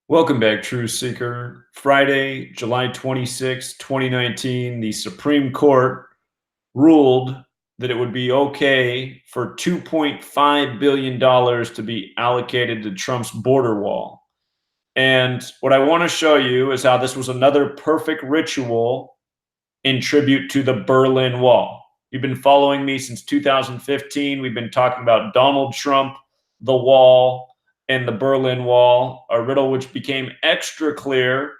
Welcome back, Truth Seeker. Friday, July 26, 2019, the Supreme Court ruled that it would be okay for $2.5 billion to be allocated to Trump's border wall. And what I want to show you is how this was another perfect ritual in tribute to the Berlin Wall. You've been following me since 2015. We've been talking about Donald Trump, the wall, and the Berlin Wall, a riddle which became extra clear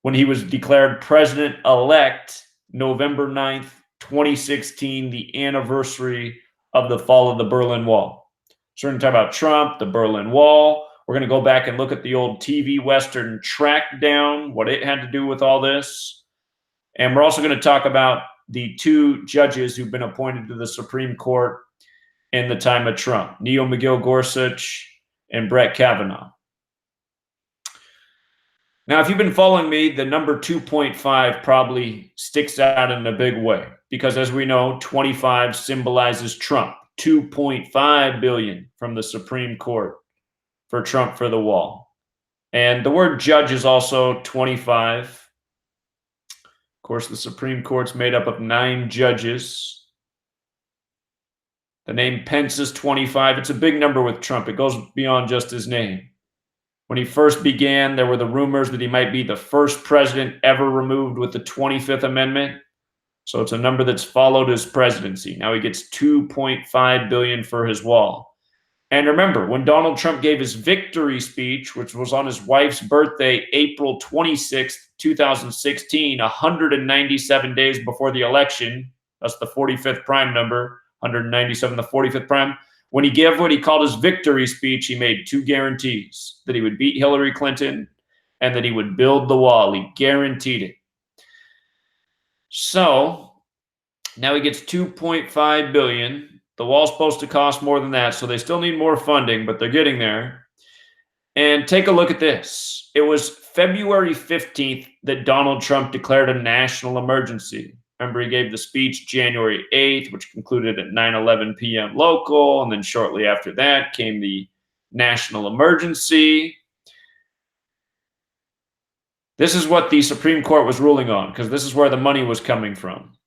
when he was declared president-elect November 9th, 2016, the anniversary of the fall of the Berlin Wall. So we're going to talk about Trump, the Berlin Wall. We're going to go back and look at the old TV Western Track Down, what it had to do with all this. And we're also going to talk about the two judges who've been appointed to the Supreme Court in the time of Trump, Neil McGill Gorsuch and Brett Kavanaugh. Now, if you've been following me, the number 2.5 probably sticks out in a big way because, as we know, 25 symbolizes Trump. 2.5 billion from the Supreme Court for Trump for the wall. And the word judge is also 25. Of course, the Supreme Court's made up of 9 judges. The name Pence is 25. It's a big number with Trump. It goes beyond just his name. When he first began, there were the rumors that he might be the first president ever removed with the 25th Amendment. So it's a number that's followed his presidency. Now he gets 2.5 billion for his wall. And remember, when Donald Trump gave his victory speech, which was on his wife's birthday, April 26th, 2016, 197 days before the election, that's the 45th prime number, 197, the 45th prime. When he gave what he called his victory speech, he made 2 guarantees: that he would beat Hillary Clinton and that he would build the wall. He guaranteed it. So now he gets 2.5 billion. The wall's supposed to cost more than that, so they still need more funding, but they're getting there. And take a look at this. It was February 15th that Donald Trump declared a national emergency. Remember, he gave the speech January 8th, which concluded at 9:11 p.m. local. And then shortly after that came the national emergency. This is what the Supreme Court was ruling on, because this is where the money was coming from.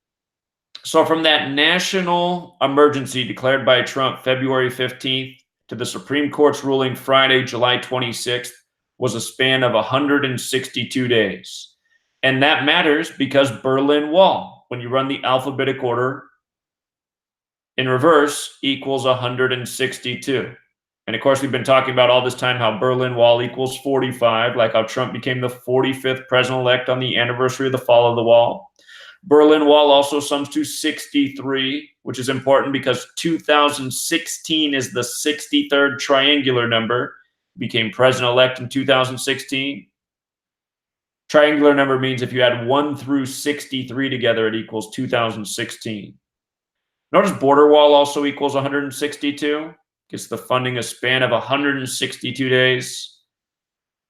So from that national emergency declared by Trump February 15th to the Supreme Court's ruling Friday, July 26th, was a span of 162 days. And that matters because Berlin Wall, when you run the alphabetic order in reverse, equals 162. And of course, we've been talking about all this time how Berlin Wall equals 45, like how Trump became the 45th president-elect on the anniversary of the fall of the wall. Berlin Wall also sums to 63, which is important because 2016 is the 63rd triangular number. He became president-elect in 2016. Triangular number means if you add 1 through 63 together, it equals 2016. Notice border wall also equals 162. Gets the funding a span of 162 days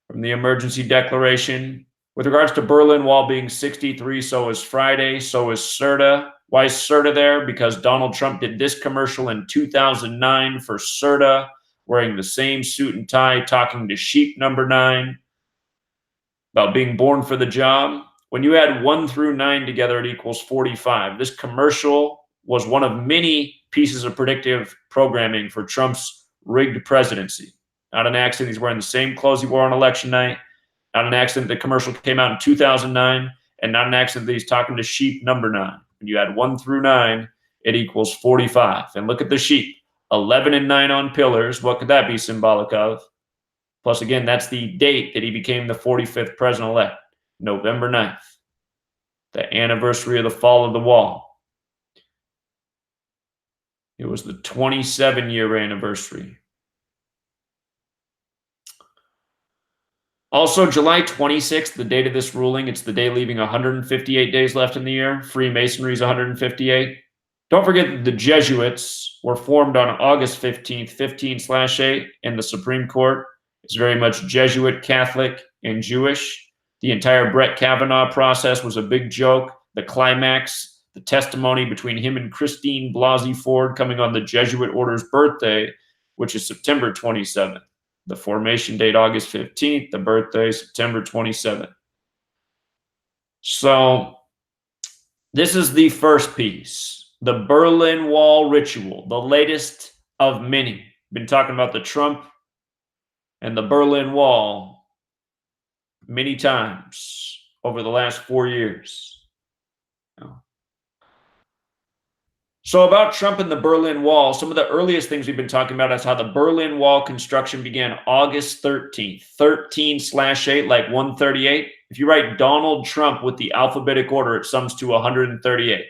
from the emergency declaration. With regards to Berlin Wall being 63, so is Friday, so is CERTA. Why is CERTA there? Because Donald Trump did this commercial in 2009 for CERTA, wearing the same suit and tie, talking to sheep number 9 about being born for the job. When you add 1 through 9 together, it equals 45. This commercial was one of many pieces of predictive programming for Trump's rigged presidency. Not an accident he's wearing the same clothes he wore on election night. Not an accident the commercial came out in 2009. And not an accident that he's talking to sheep number 9. When you add 1 through 9, it equals 45. And look at the sheep. 11 and 9 on pillars. What could that be symbolic of? Plus, again, that's the date that he became the 45th president-elect, November 9th, the anniversary of the fall of the wall. It was the 27-year anniversary. Also, July 26th, the date of this ruling, it's the day leaving 158 days left in the year. Freemasonry is 158. Don't forget that the Jesuits were formed on August 15th, 15/8, in the Supreme Court. It's very much Jesuit, Catholic, and Jewish. The entire Brett Kavanaugh process was a big joke. The climax, the testimony between him and Christine Blasey Ford coming on the Jesuit order's birthday, which is September 27th. The formation date, August 15th. The birthday, September 27th. So this is the first piece, the Berlin Wall ritual, the latest of many. Been talking about the Trump and the Berlin Wall many times over the last 4 years. So about Trump and the Berlin Wall, some of the earliest things we've been talking about is how the Berlin Wall construction began August 13th, 13/8, like 138. If you write Donald Trump with the alphabetic order, it sums to 138.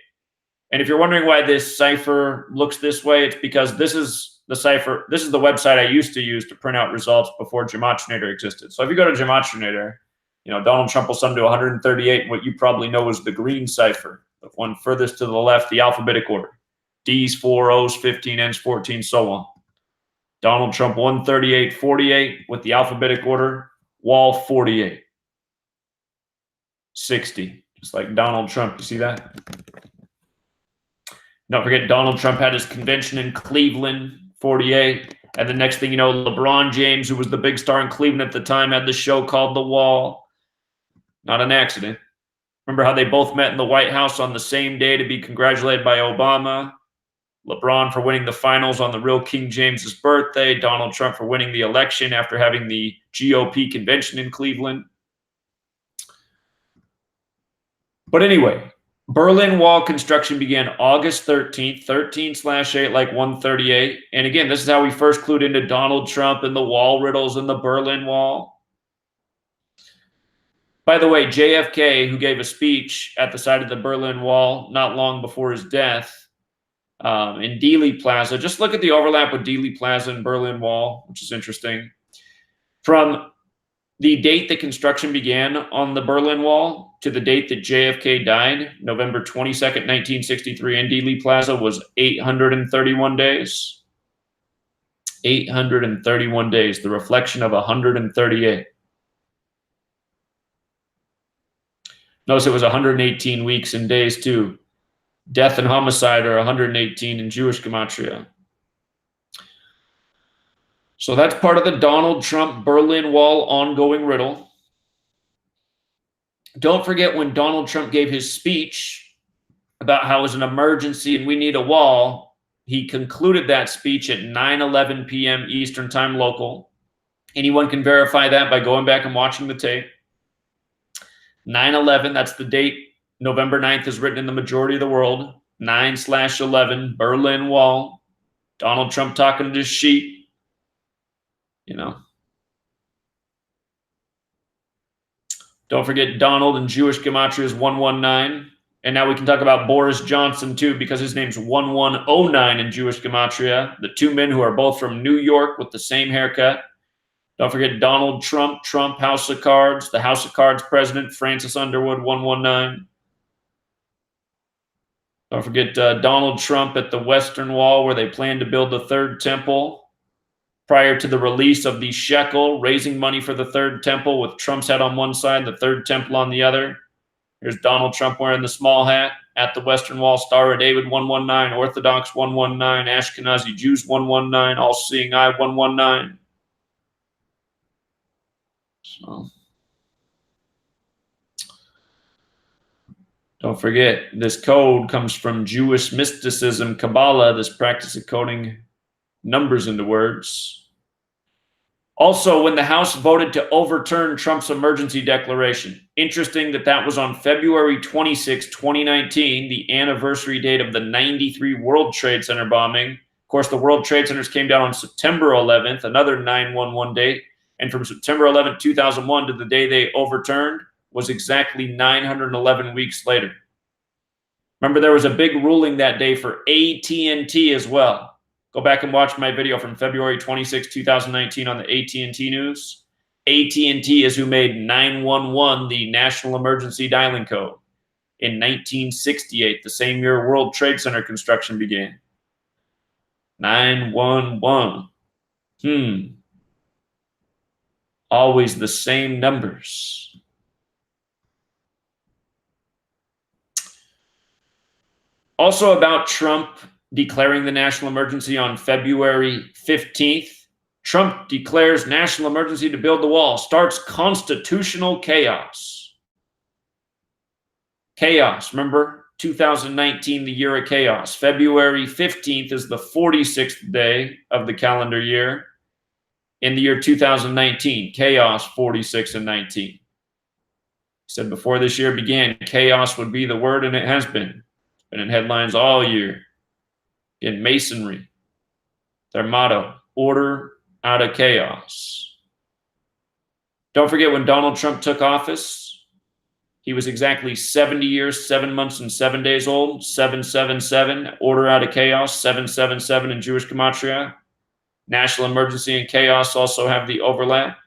And if you're wondering why this cipher looks this way, it's because this is the cipher. This is the website I used to use to print out results before Gematria existed. So if you go to Gematria, Donald Trump will sum to 138. And what you probably know is the green cipher, the one furthest to the left, the alphabetic order. D's 4, O's 15, N's 14, so on. Donald Trump 138.48 with the alphabetic order. Wall 48. 60. Just like Donald Trump. You see that? Don't forget, Donald Trump had his convention in Cleveland, 48. And the next thing you know, LeBron James, who was the big star in Cleveland at the time, had the show called The Wall. Not an accident. Remember how they both met in the White House on the same day to be congratulated by Obama? LeBron for winning the finals on the real King James's birthday. Donald Trump for winning the election after having the GOP convention in Cleveland. But anyway, Berlin Wall construction began August 13th, 13/8, like 138. And again, this is how we first clued into Donald Trump and the wall riddles and the Berlin Wall. By the way, JFK, who gave a speech at the side of the Berlin Wall not long before his death, in Dealey Plaza. Just look at the overlap with Dealey Plaza and Berlin Wall, which is interesting. From the date that construction began on the Berlin Wall to the date that JFK died, November 22nd, 1963, in Dealey Plaza, was 831 days. 831 days, the reflection of 138. Notice it was 118 weeks and days, too. Death and homicide are 118 in Jewish Gematria. So that's part of the Donald Trump Berlin Wall ongoing riddle. Don't forget when Donald Trump gave his speech about how it was an emergency and we need a wall, he concluded that speech at 9:11 p.m. Eastern Time local. Anyone can verify that by going back and watching the tape. 9/11, that's the date. November 9th is written in the majority of the world. 9/11, Berlin Wall. Donald Trump talking to his sheep. Don't forget Donald in Jewish Gematria is 119. And now we can talk about Boris Johnson too, because his name's 1109 in Jewish Gematria. The two men who are both from New York with the same haircut. Don't forget Donald Trump, House of Cards. The House of Cards president, Francis Underwood, 119. Don't forget Donald Trump at the Western Wall, where they plan to build the third temple prior to the release of the shekel, raising money for the third temple with Trump's head on one side, the third temple on the other. Here's Donald Trump wearing the small hat at the Western Wall. Star of David, 119. Orthodox, 119. Ashkenazi Jews, 119. All-Seeing Eye, 119. So, don't forget, this code comes from Jewish mysticism, Kabbalah, this practice of coding numbers into words. Also, when the House voted to overturn Trump's emergency declaration, interesting that that was on February 26, 2019, the anniversary date of the 93 World Trade Center bombing. Of course, the World Trade Centers came down on September 11th, another 9/11 date. And from September 11th, 2001 to the day they overturned was exactly 911 weeks later. Remember, there was a big ruling that day for AT&T as well. Go back and watch my video from February 26, 2019 on the AT&T news. AT&T is who made 911 the national emergency dialing code in 1968, the same year World Trade Center construction began. 911. Always the same numbers. Also about Trump declaring the national emergency on February 15th, Trump declares national emergency to build the wall. Starts constitutional chaos. Chaos, remember? 2019, the year of chaos. February 15th is the 46th day of the calendar year. In the year 2019, chaos 46 and 19. He said before this year began, chaos would be the word, and it has been. It's been in headlines all year. In Masonry, their motto, order out of chaos. Don't forget when Donald Trump took office, he was exactly 70 years, 7 months, and 7 days old. 777, order out of chaos. 777 in Jewish Gematria. National emergency and chaos also have the overlap.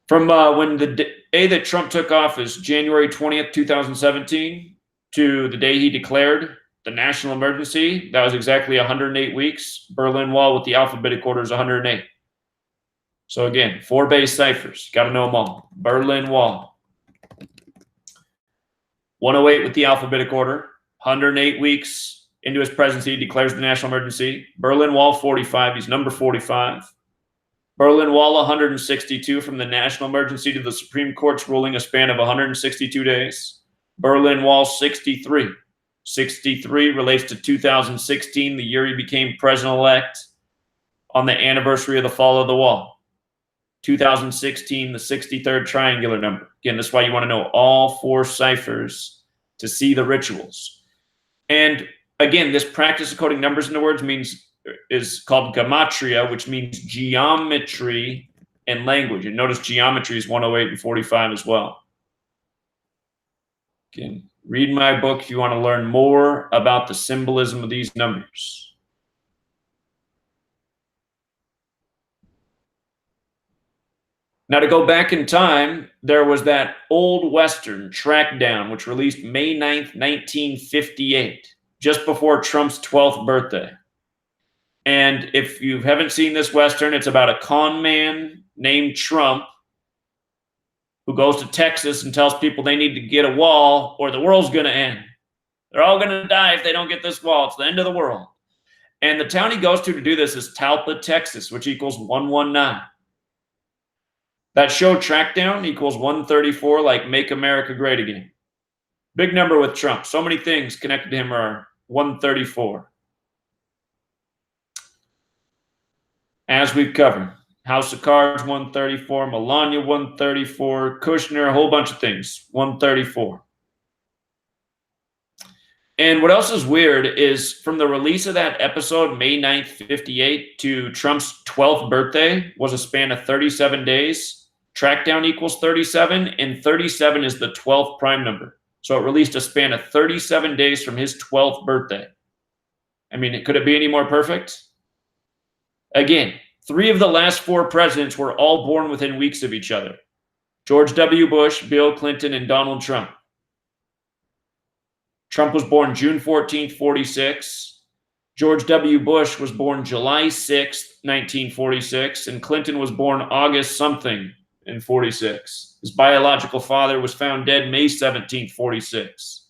From when the day that Trump took office, January 20th, 2017, to the day he declared the national emergency, that was exactly 108 weeks. Berlin Wall with the alphabetic order is 108. So again, 4 base ciphers. Got to know them all. Berlin Wall. 108 with the alphabetic order. 108 weeks into his presidency, declares the national emergency. Berlin Wall 45. He's number 45. Berlin Wall 162 from the national emergency to the Supreme Court's ruling, a span of 162 days. Berlin Wall 63. 63 relates to 2016, the year he became president-elect, on the anniversary of the fall of the wall. 2016, the 63rd triangular number. Again, that's why you want to know all 4 ciphers to see the rituals. And again, this practice of coding numbers into words is called Gematria, which means geometry and language. And notice geometry is 108 and 45 as well. Again, read my book if you want to learn more about the symbolism of these numbers. Now, to go back in time, there was that old Western, Track Down, which released May 9th, 1958, just before Trump's 12th birthday. And if you haven't seen this Western, it's about a con man named Trump who goes to Texas and tells people they need to get a wall or the world's going to end. They're all going to die if they don't get this wall. It's the end of the world. And the town he goes to do this is Talpa, Texas, which equals 119. That show Track Down equals 134, like Make America Great Again. Big number with Trump. So many things connected to him are 134. As we've covered, House of Cards 134, Melania 134, Kushner, a whole bunch of things, 134. And what else is weird is from the release of that episode, May 9th, 58, to Trump's 12th birthday was a span of 37 days. Track Down equals 37, and 37 is the 12th prime number. So it released a span of 37 days from his 12th birthday. I mean, could it be any more perfect? Again, 3 of the last 4 presidents were all born within weeks of each other. George W. Bush, Bill Clinton, and Donald Trump. Trump was born June 14th, 46. George W. Bush was born July 6th, 1946, and Clinton was born August something in 46. His biological father was found dead May 17th, 46.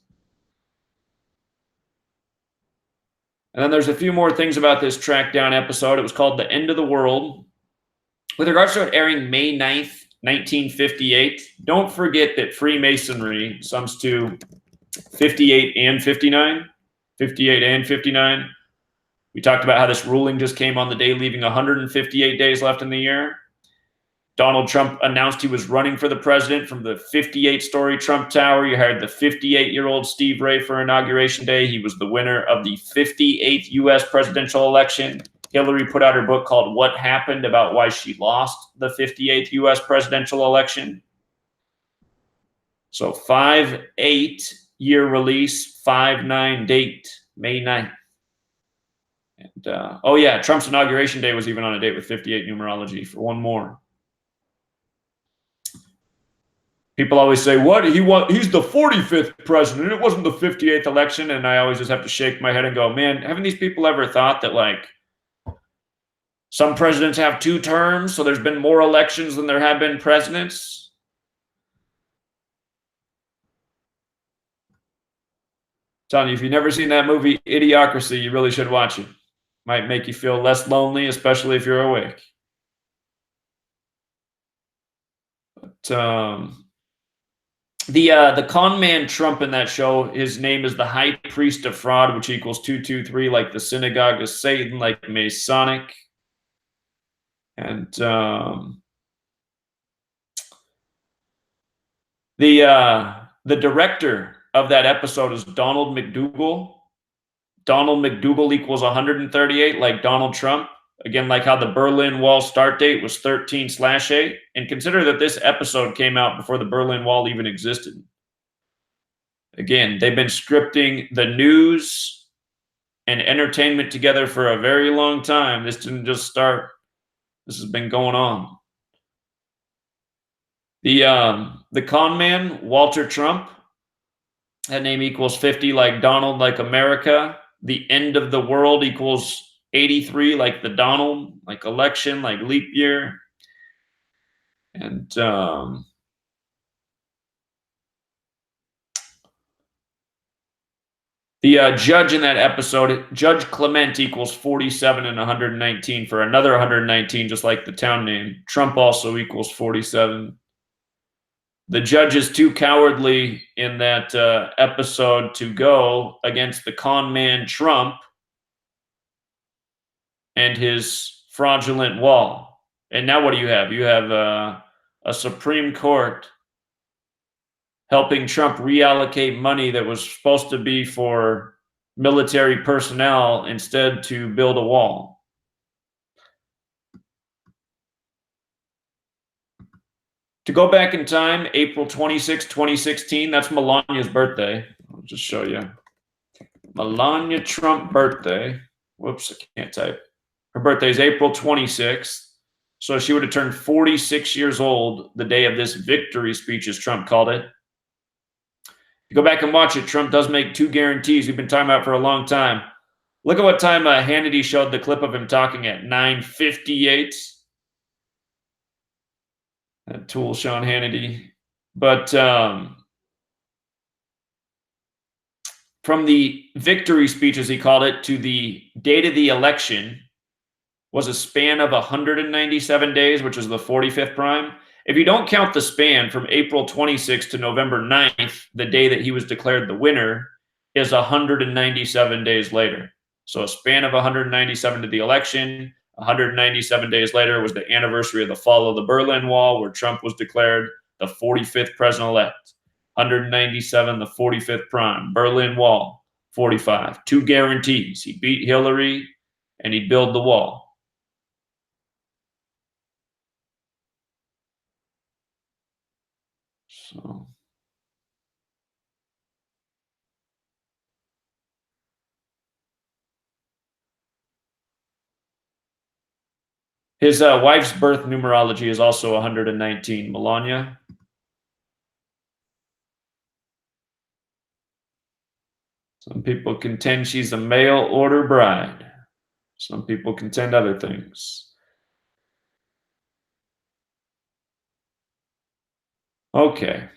And then there's a few more things about this Track Down episode. It was called The End of the World. With regards to it airing May 9th, 1958, don't forget that Freemasonry sums to 58 and 59. 58 and 59. We talked about how this ruling just came on the day, leaving 158 days left in the year. Donald Trump announced he was running for the president from the 58-story Trump Tower. You hired the 58-year-old Steve Ray for Inauguration Day. He was the winner of the 58th U.S. presidential election. Hillary put out her book called What Happened, about why she lost the 58th U.S. presidential election. So 5/8 year release, 5/9 date, May 9th. And, oh yeah, Trump's Inauguration Day was even on a date with 58 numerology for one more. People always say, what? He's the 45th president. It wasn't the 58th election. And I always just have to shake my head and go, man, haven't these people ever thought that, like, some presidents have 2 terms, so there's been more elections than there have been presidents? I'm telling you, if you've never seen that movie, Idiocracy, you really should watch it. Might make you feel less lonely, especially if you're awake. But, the con man Trump in that show, his name is the High Priest of Fraud, which equals 223, like the synagogue of Satan, like Masonic. And the director of that episode is Donald McDougal. Donald McDougal equals 138, like Donald Trump. Again, like how the Berlin Wall start date was 13/8. And consider that this episode came out before the Berlin Wall even existed. Again, they've been scripting the news and entertainment together for a very long time. This didn't just start. This has been going on. The con man, Walter Trump, that name equals 50, like Donald, like America. The end of the world equals 83, like the Donald, like election, like leap year. And the judge in that episode, Judge Clement, equals 47 and 119 for another 119, just like the town name. Trump also equals 47. The judge is too cowardly in that episode to go against the con man Trump and his fraudulent wall. And now what do you have? You have a Supreme Court helping Trump reallocate money that was supposed to be for military personnel instead to build a wall. To go back in time, April 26, 2016, that's Melania's birthday. I'll just show you. Melania Trump birthday. Whoops, I can't type. Her birthday is April 26th. So she would have turned 46 years old the day of this victory speech, as Trump called it. If you go back and watch it, Trump does make two guarantees we've been talking about for a long time. Look at what time Hannity showed the clip of him talking at 9:58. That tool Sean Hannity. But from the victory speech, as he called it, to the date of the election was a span of 197 days, which is the 45th prime. If you don't count the span from April 26th to November 9th, the day that he was declared the winner, is 197 days later. So a span of 197 to the election. 197 days later was the anniversary of the fall of the Berlin Wall, where Trump was declared the 45th president-elect. 197, the 45th prime. Berlin Wall, 45. Two guarantees. He beat Hillary, and he'd build the wall. So his wife's birth numerology is also 119, Melania. Some people contend she's a mail order bride. Some people contend other things. Okay.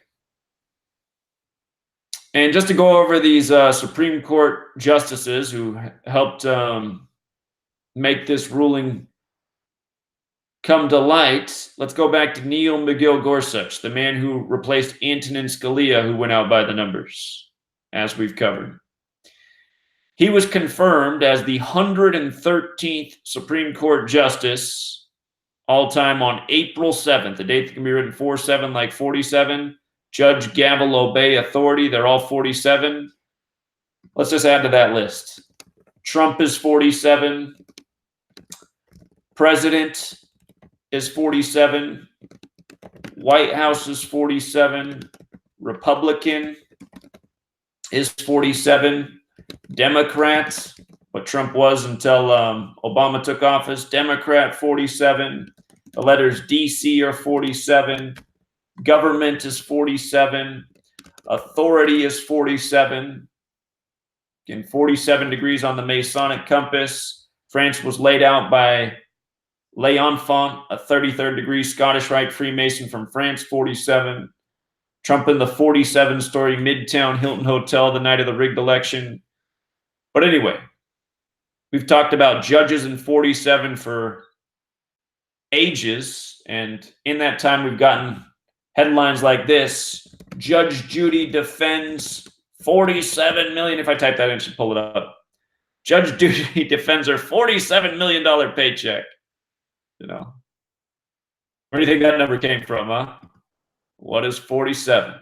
And just to go over these Supreme Court justices who helped make this ruling come to light, let's go back to Neil McGill Gorsuch, the man who replaced Antonin Scalia, who went out by the numbers, as we've covered. He was confirmed as the 113th Supreme Court Justice all time on April 7th, the date that can be written 47 like 47. Judge Gavel Obey Authority, they're all 47. Let's just add to that list. Trump is 47. President is 47. White House is 47. Republican is 47. Democrats, what Trump was until Obama took office, Democrat 47. The letters DC are 47. Government is 47. Authority is 47. Again, 47 degrees on the Masonic compass. France was laid out by L'Enfant, a 33rd degree Scottish Rite Freemason from France, 47. Trump in the 47-story Midtown Hilton Hotel the night of the rigged election. But anyway, We've talked about judges in 47 for ages, and in that time we've gotten headlines like this: Judge Judy defends 47 million. If I type that in, I should pull it up. Judge Judy defends her $47 million paycheck. You know, where do you think that number came from, huh? What is 47?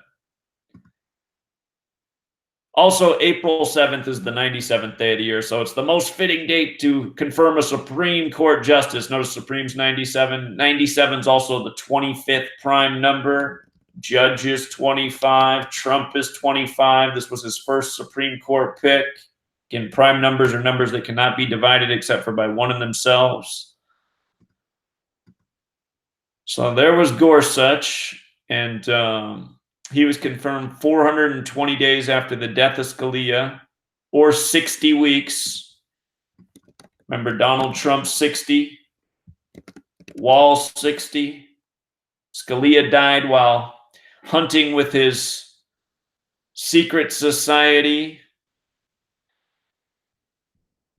Also, April 7th is the 97th day of the year, so it's the most fitting date to confirm a Supreme Court justice. Notice Supreme's 97. 97 is also the 25th prime number. Judge is 25. Trump is 25. This was his first Supreme Court pick. Again, prime numbers are numbers that cannot be divided except for by one in themselves. So there was Gorsuch, and he was confirmed 420 days after the death of Scalia, or 60 weeks. Remember Donald Trump 60, Wall 60. Scalia died while hunting with his secret society,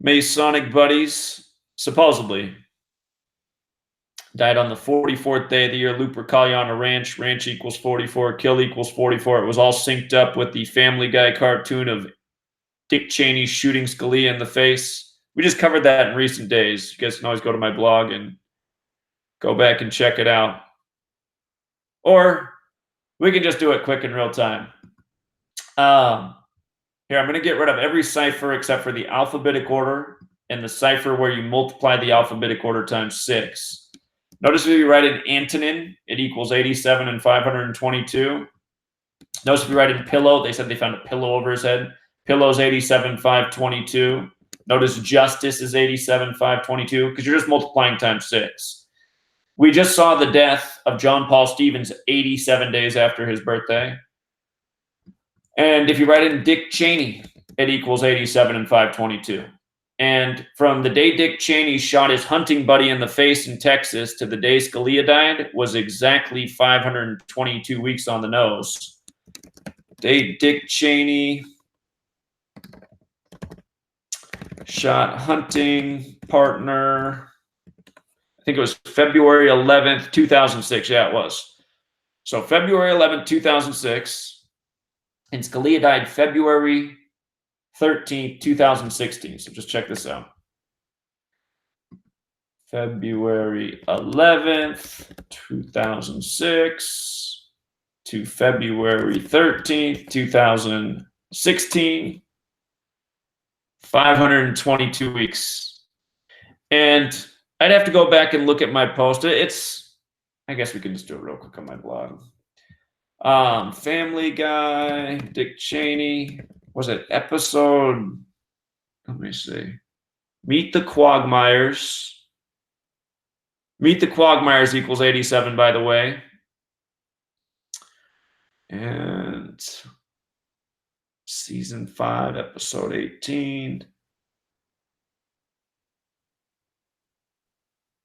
Masonic buddies, supposedly. Died on the 44th day of the year. Lupercalia on a ranch. Ranch equals 44. Kill equals 44. It was all synced up with the Family Guy cartoon of Dick Cheney shooting Scalia in the face. We just covered that in recent days. You guys can always go to my blog and go back and check it out. Or we can just do it quick in real time. Here, I'm going to get rid of every cipher except for the alphabetic order and the cipher where you multiply the alphabetic order times 6. Notice if you write in antonym, it equals 87 and 522. Notice if you write in pillow, they said they found a pillow over his head. Pillow's 87, 522. Notice justice is 87, 522, because you're just multiplying times 6. We just saw the death of John Paul Stevens 87 days after his birthday. And if you write in Dick Cheney, it equals 87 and 522. And from the day Dick Cheney shot his hunting buddy in the face in Texas to the day Scalia died was exactly 522 weeks on the nose. Day Dick Cheney shot hunting partner, I think it was February 11th, 2006. Yeah, it was. So February 11th, 2006. And Scalia died February 13th, 2016. So just check this out. February 11th, 2006 to February 13th, 2016. 522 weeks. And I'd have to go back and look at my post. I guess we can just do it real quick on my blog. Family Guy, Dick Cheney. Was it episode? Let me see. Meet the Quagmires. Meet the Quagmires equals 87, by the way. And season 5, episode 18.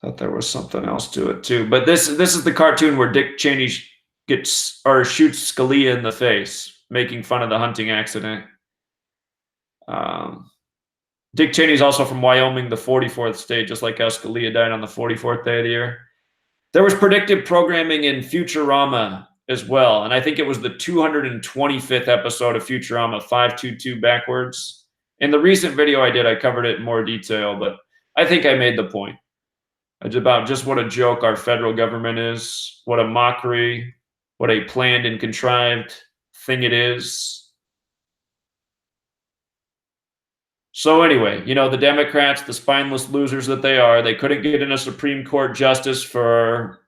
Thought there was something else to it too. But this is the cartoon where Dick Cheney shoots Scalia in the face, making fun of the hunting accident. Dick Cheney's also from Wyoming, the 44th state, just like how Scalia died on the 44th day of the year. There was predictive programming in Futurama as well, and I think it was the 225th episode of Futurama, 522 backwards. In the recent video I did, I covered it in more detail, but I think I made the point. It's about just what a joke our federal government is, what a mockery, what a planned and contrived thing it is. So anyway, you know, the Democrats, the spineless losers that they are, they couldn't get in a Supreme Court justice for,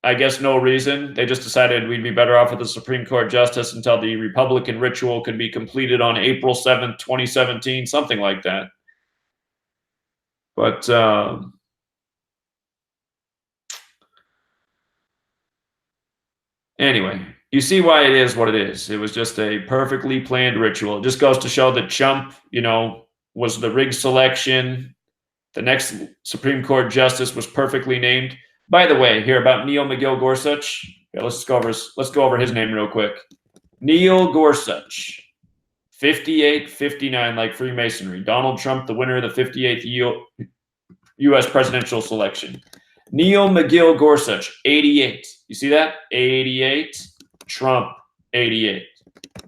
I guess, no reason. They just decided we'd be better off with a Supreme Court justice until the Republican ritual could be completed on April 7th, 2017, something like that. But anyway, you see why it is what it is. It was just a perfectly planned ritual. It just goes to show that Trump, you know, was the rigged selection. The next Supreme Court justice was perfectly named. By the way, here about Neil McGill Gorsuch. Yeah, let's go over his name real quick. Neil Gorsuch, 58-59, like Freemasonry. Donald Trump, the winner of the 58th U.S. presidential selection. Neil McGill Gorsuch, 88. You see that? 88. Trump, 88.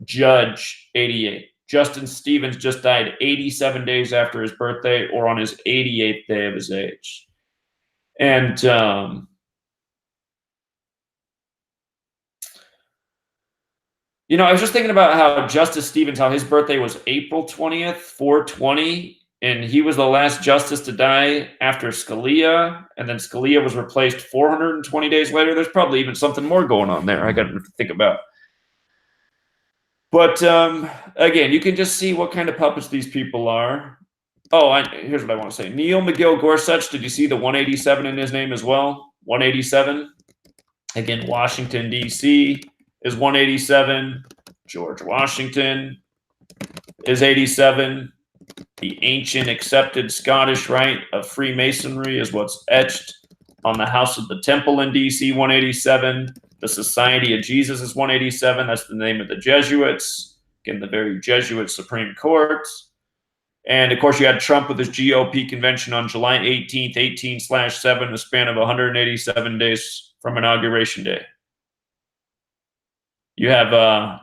Judge, 88. Justin Stevens just died 87 days after his birthday, or on his 88th day of his age. And you know, I was just thinking about how Justice Stevens, how his birthday was April 20th, 420, and he was the last justice to die after Scalia, and then Scalia was replaced 420 days later. There's probably even something more going on there I got to think about. But again, you can just see what kind of puppets these people are. Oh, here's what I want to say. Neil McGill Gorsuch, did you see the 187 in his name as well? 187. Again, Washington, D.C. is 187. George Washington is 87. The ancient accepted Scottish rite of Freemasonry is what's etched on the House of the Temple in D.C., 187. The Society of Jesus is 187. That's the name of the Jesuits. Again, the very Jesuit Supreme Court. And, of course, you had Trump with his GOP convention on July 18th, 18/7, a span of 187 days from Inauguration Day. You have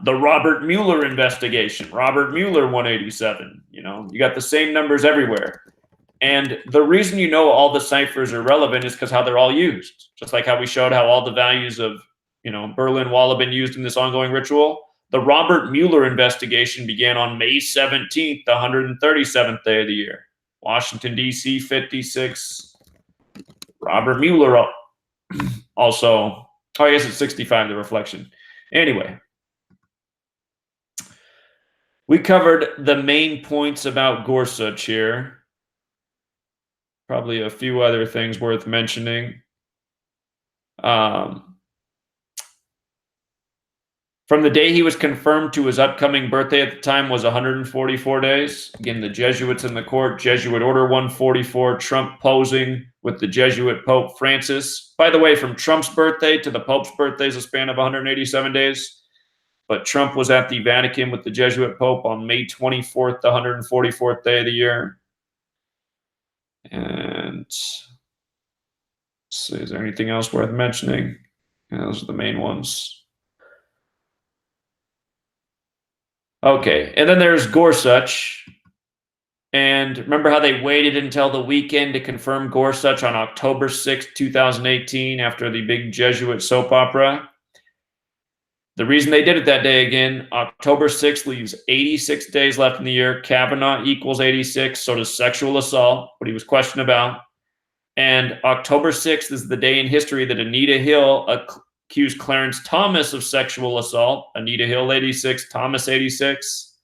the Robert Mueller investigation. Robert Mueller, 187. You know, you got the same numbers everywhere. And the reason you know all the ciphers are relevant is because how they're all used. Just like how we showed how all the values of, you know, Berlin Wall have been used in this ongoing ritual. The Robert Mueller investigation began on May 17th, the 137th day of the year. Washington, D.C., 56. Robert Mueller also, oh, I guess it's 65, the reflection. Anyway, we covered the main points about Gorsuch here. Probably a few other things worth mentioning. From the day he was confirmed to his upcoming birthday at the time was 144 days. Again, the Jesuits in the court, Jesuit Order 144, Trump posing with the Jesuit Pope Francis. By the way, from Trump's birthday to the Pope's birthday is a span of 187 days. But Trump was at the Vatican with the Jesuit Pope on May 24th, the 144th day of the year. And let's see, is there anything else worth mentioning? Yeah, those are the main ones. Okay, and then there's Gorsuch. And remember how they waited until the weekend to confirm Gorsuch on October 6th, 2018, after the big Jesuit soap opera? The reason they did it that day, again, October 6th leaves 86 days left in the year. Kavanaugh equals 86, so does sexual assault, what he was questioned about. And October 6th is the day in history that Anita Hill accused Clarence Thomas of sexual assault. Anita Hill, 86, Thomas, 86.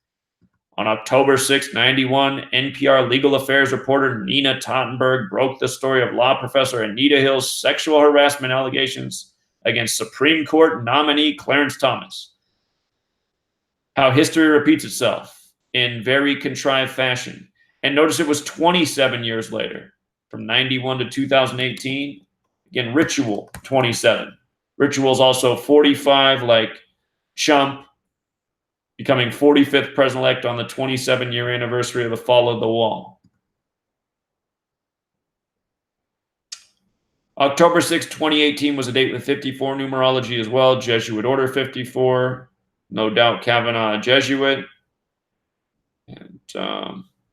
On October 6, 91, NPR legal affairs reporter Nina Tottenberg broke the story of law professor Anita Hill's sexual harassment allegations against Supreme Court nominee Clarence Thomas. How history repeats itself in very contrived fashion. And notice it was 27 years later, from 91 to 2018. Again, Ritual, 27. Ritual's also 45, like Chump, becoming 45th president-elect on the 27-year anniversary of the fall of the wall. October 6, 2018 was a date with 54 numerology as well. Jesuit Order 54. No doubt Kavanaugh, a Jesuit. And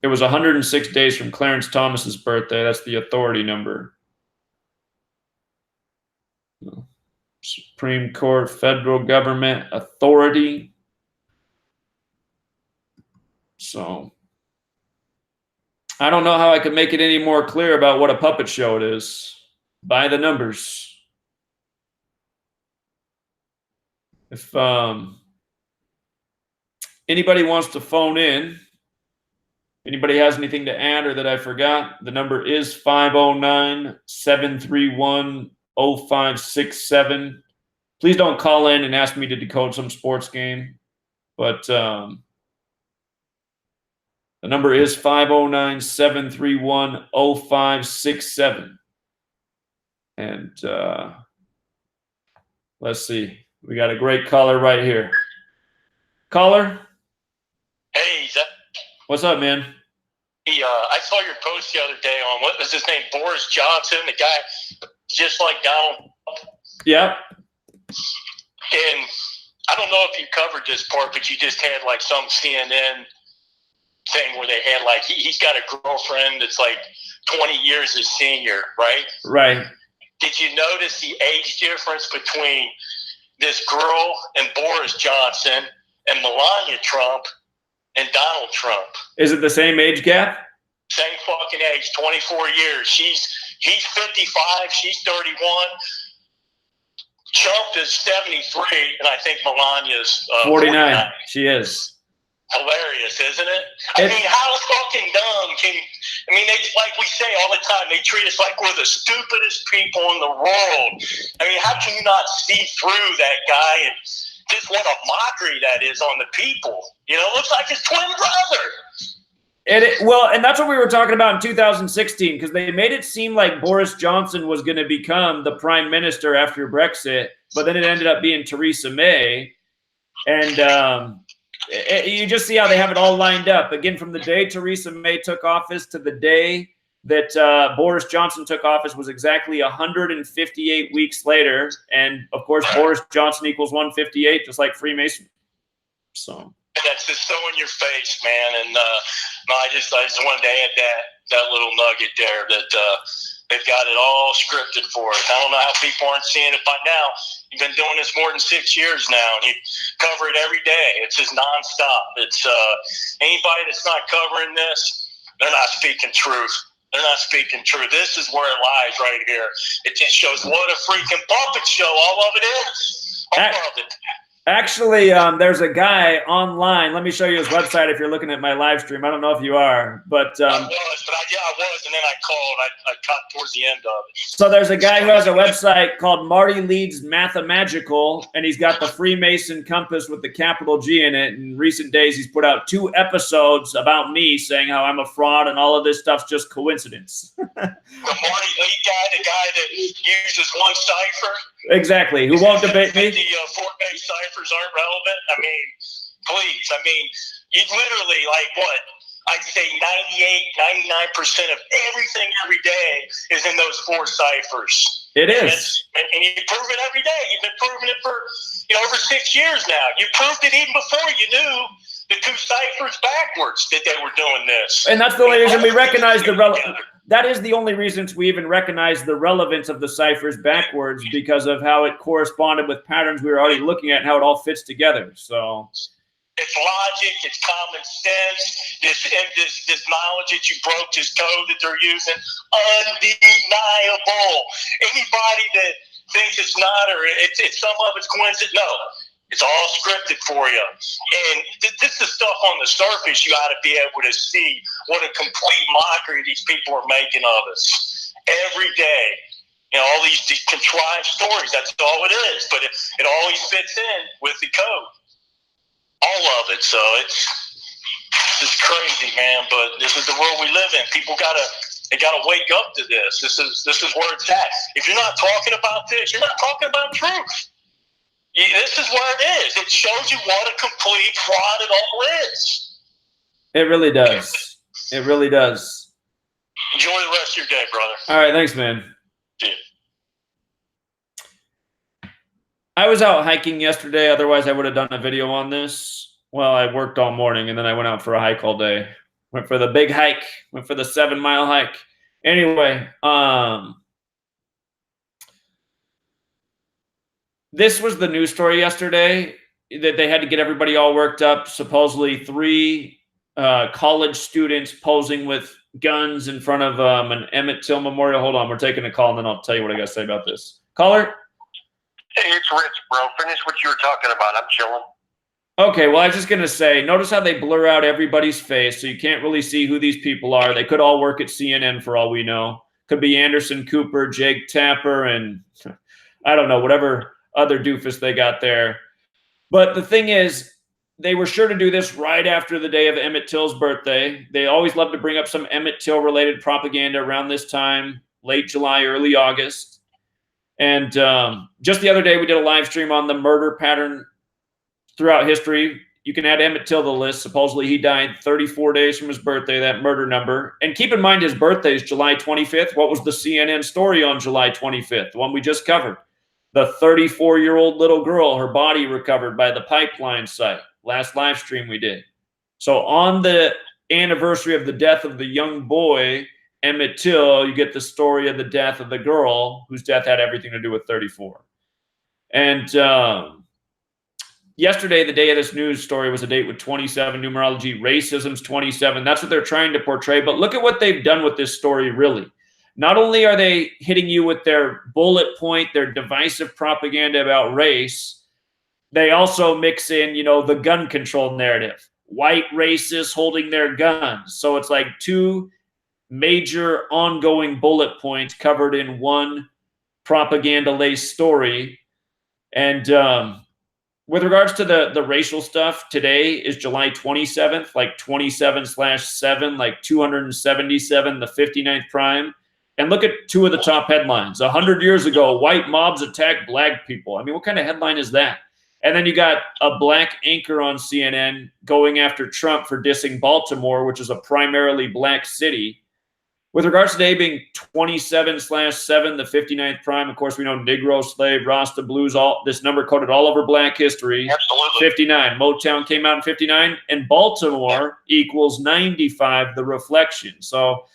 it was 106 days from Clarence Thomas's birthday. That's the authority number. Supreme Court, federal government, authority. So I don't know how I could make it any more clear about what a puppet show it is. By the numbers. If anybody wants to phone in, anybody has anything to add or that I forgot, the number is 509-731-0567. Please don't call in and ask me to decode some sports game, but the number is 509-731-0567. And let's see. We got a great caller right here. Caller? Hey, What's up, man? I saw your post the other day on, what was his name, Boris Johnson, the guy just like Donald. Yep. And I don't know if you covered this part, but you just had like some CNN thing where they had like, he's got a girlfriend that's like 20 years his senior, right? Right. Did you notice the age difference between this girl and Boris Johnson and Melania Trump and Donald Trump? Is it the same age gap? Same fucking age, 24 years. He's 55, she's 31. Trump is 73, and I think Melania's 49. She is. Hilarious, isn't it? I mean, how fucking dumb can you? I mean, they, like we say all the time, they treat us like we're the stupidest people in the world. I mean, how can you not see through that guy and just what a mockery that is on the people? You know, it looks like his twin brother. Well, and that's what we were talking about in 2016, because they made it seem like Boris Johnson was going to become the prime minister after Brexit, but then it ended up being Theresa May. And you just see how they have it all lined up. Again, from the day Theresa May took office to the day that Boris Johnson took office was exactly 158 weeks later. And, of course, Boris Johnson equals 158, just like Freemason. So that's just so in your face, man. And no, I just wanted to add that little nugget there that they've got it all scripted for us. I don't know how people aren't seeing it by now. You've been doing this more than 6 years now, and you cover it every day. It's just nonstop. It's anybody that's not covering this, they're not speaking truth. They're not speaking truth. This is where it lies right here. It just shows what a freaking puppet show all of it is. All of it. Actually, there's a guy online. Let me show you his website if you're looking at my live stream. I don't know if you are, but I was, and then I called. I cut towards the end of it. So there's a guy who has a website called Marty Leeds Mathemagical, and he's got the Freemason compass with the capital G in it. In recent days, he's put out 2 episodes about me saying how I'm a fraud and all of this stuff's just coincidence. The Marty Lee guy, the guy that uses one cipher. Exactly. Who won't debate me? The four-page ciphers aren't relevant. I mean, please. I mean, you literally, like, what? I'd say 98, 99% of everything every day is in those 4 ciphers. It is. And you prove it every day. You've been proving it for, over 6 years now. You proved it even before you knew the 2 ciphers backwards that they were doing this. And that's the only reason we recognize the that is the only reason we even recognize the relevance of the ciphers backwards, because of how it corresponded with patterns we were already looking at and how it all fits together. So it's logic, it's common sense, this knowledge that you broke this code that they're using, undeniable. Anybody that thinks it's not, or it's some of it's coincidence, no. It's all scripted for you. And this is stuff on the surface you ought to be able to see what a complete mockery these people are making of us every day. All these contrived stories, that's all it is. But it always fits in with the code. All of it. So it's crazy, man. But this is the world we live in. People they gotta wake up to this. This is where it's at. If you're not talking about this, you're not talking about truth. This is where it is. It shows you what a complete fraud it all is. It really does. It really does. Enjoy the rest of your day, brother. All right. Thanks, man. Yeah. I was out hiking yesterday. Otherwise, I would have done a video on this. Well, I worked all morning, and then I went out for a hike all day. Went for the big hike. Went for the 7-mile hike. Anyway, this was the news story yesterday that they had to get everybody all worked up. Supposedly 3 college students posing with guns in front of an Emmett Till memorial. Hold on, we're taking a call, and then I'll tell you what I got to say about this. Caller? Hey, it's Rich, bro. Finish what you were talking about. I'm chilling. Okay, well, I was just going to say, notice how they blur out everybody's face, so you can't really see who these people are. They could all work at CNN for all we know. Could be Anderson Cooper, Jake Tapper, and I don't know, whatever other doofus they got there. But the thing is, they were sure to do this right after the day of Emmett Till's birthday. They always love to bring up some Emmett Till related propaganda around this time, late July, early August. And just the other day, we did a live stream on the murder pattern throughout history. you can add Emmett Till to the list. Supposedly he died 34 days from his birthday, that murder number. And keep in mind his birthday is July 25th. What was the CNN story on July 25th? The one we just covered. The 34-year-old little girl, her body recovered by the pipeline site. Last live stream we did. So on the anniversary of the death of the young boy, Emmett Till, you get the story of the death of the girl whose death had everything to do with 34. And yesterday, the day of this news story was a date with 27, numerology, racism's 27. That's what they're trying to portray. But look at what they've done with this story, really. Not only are they hitting you with their bullet point, their divisive propaganda about race, they also mix in, the gun control narrative. White racists holding their guns. So it's like two major ongoing bullet points covered in one propaganda-laced story. And with regards to the racial stuff, today is July 27th, like 27/7, like 277, the 59th prime. And look at two of the top headlines. 100 years ago, white mobs attacked black people. I mean, what kind of headline is that? And then you got a black anchor on CNN going after Trump for dissing Baltimore, which is a primarily black city. With regards to today being 27/7, the 59th prime, of course, we know Negro, slave, Rasta, blues, all this number coded all over black history. Absolutely. 59. Motown came out in 59, and Baltimore equals 95, the reflection. So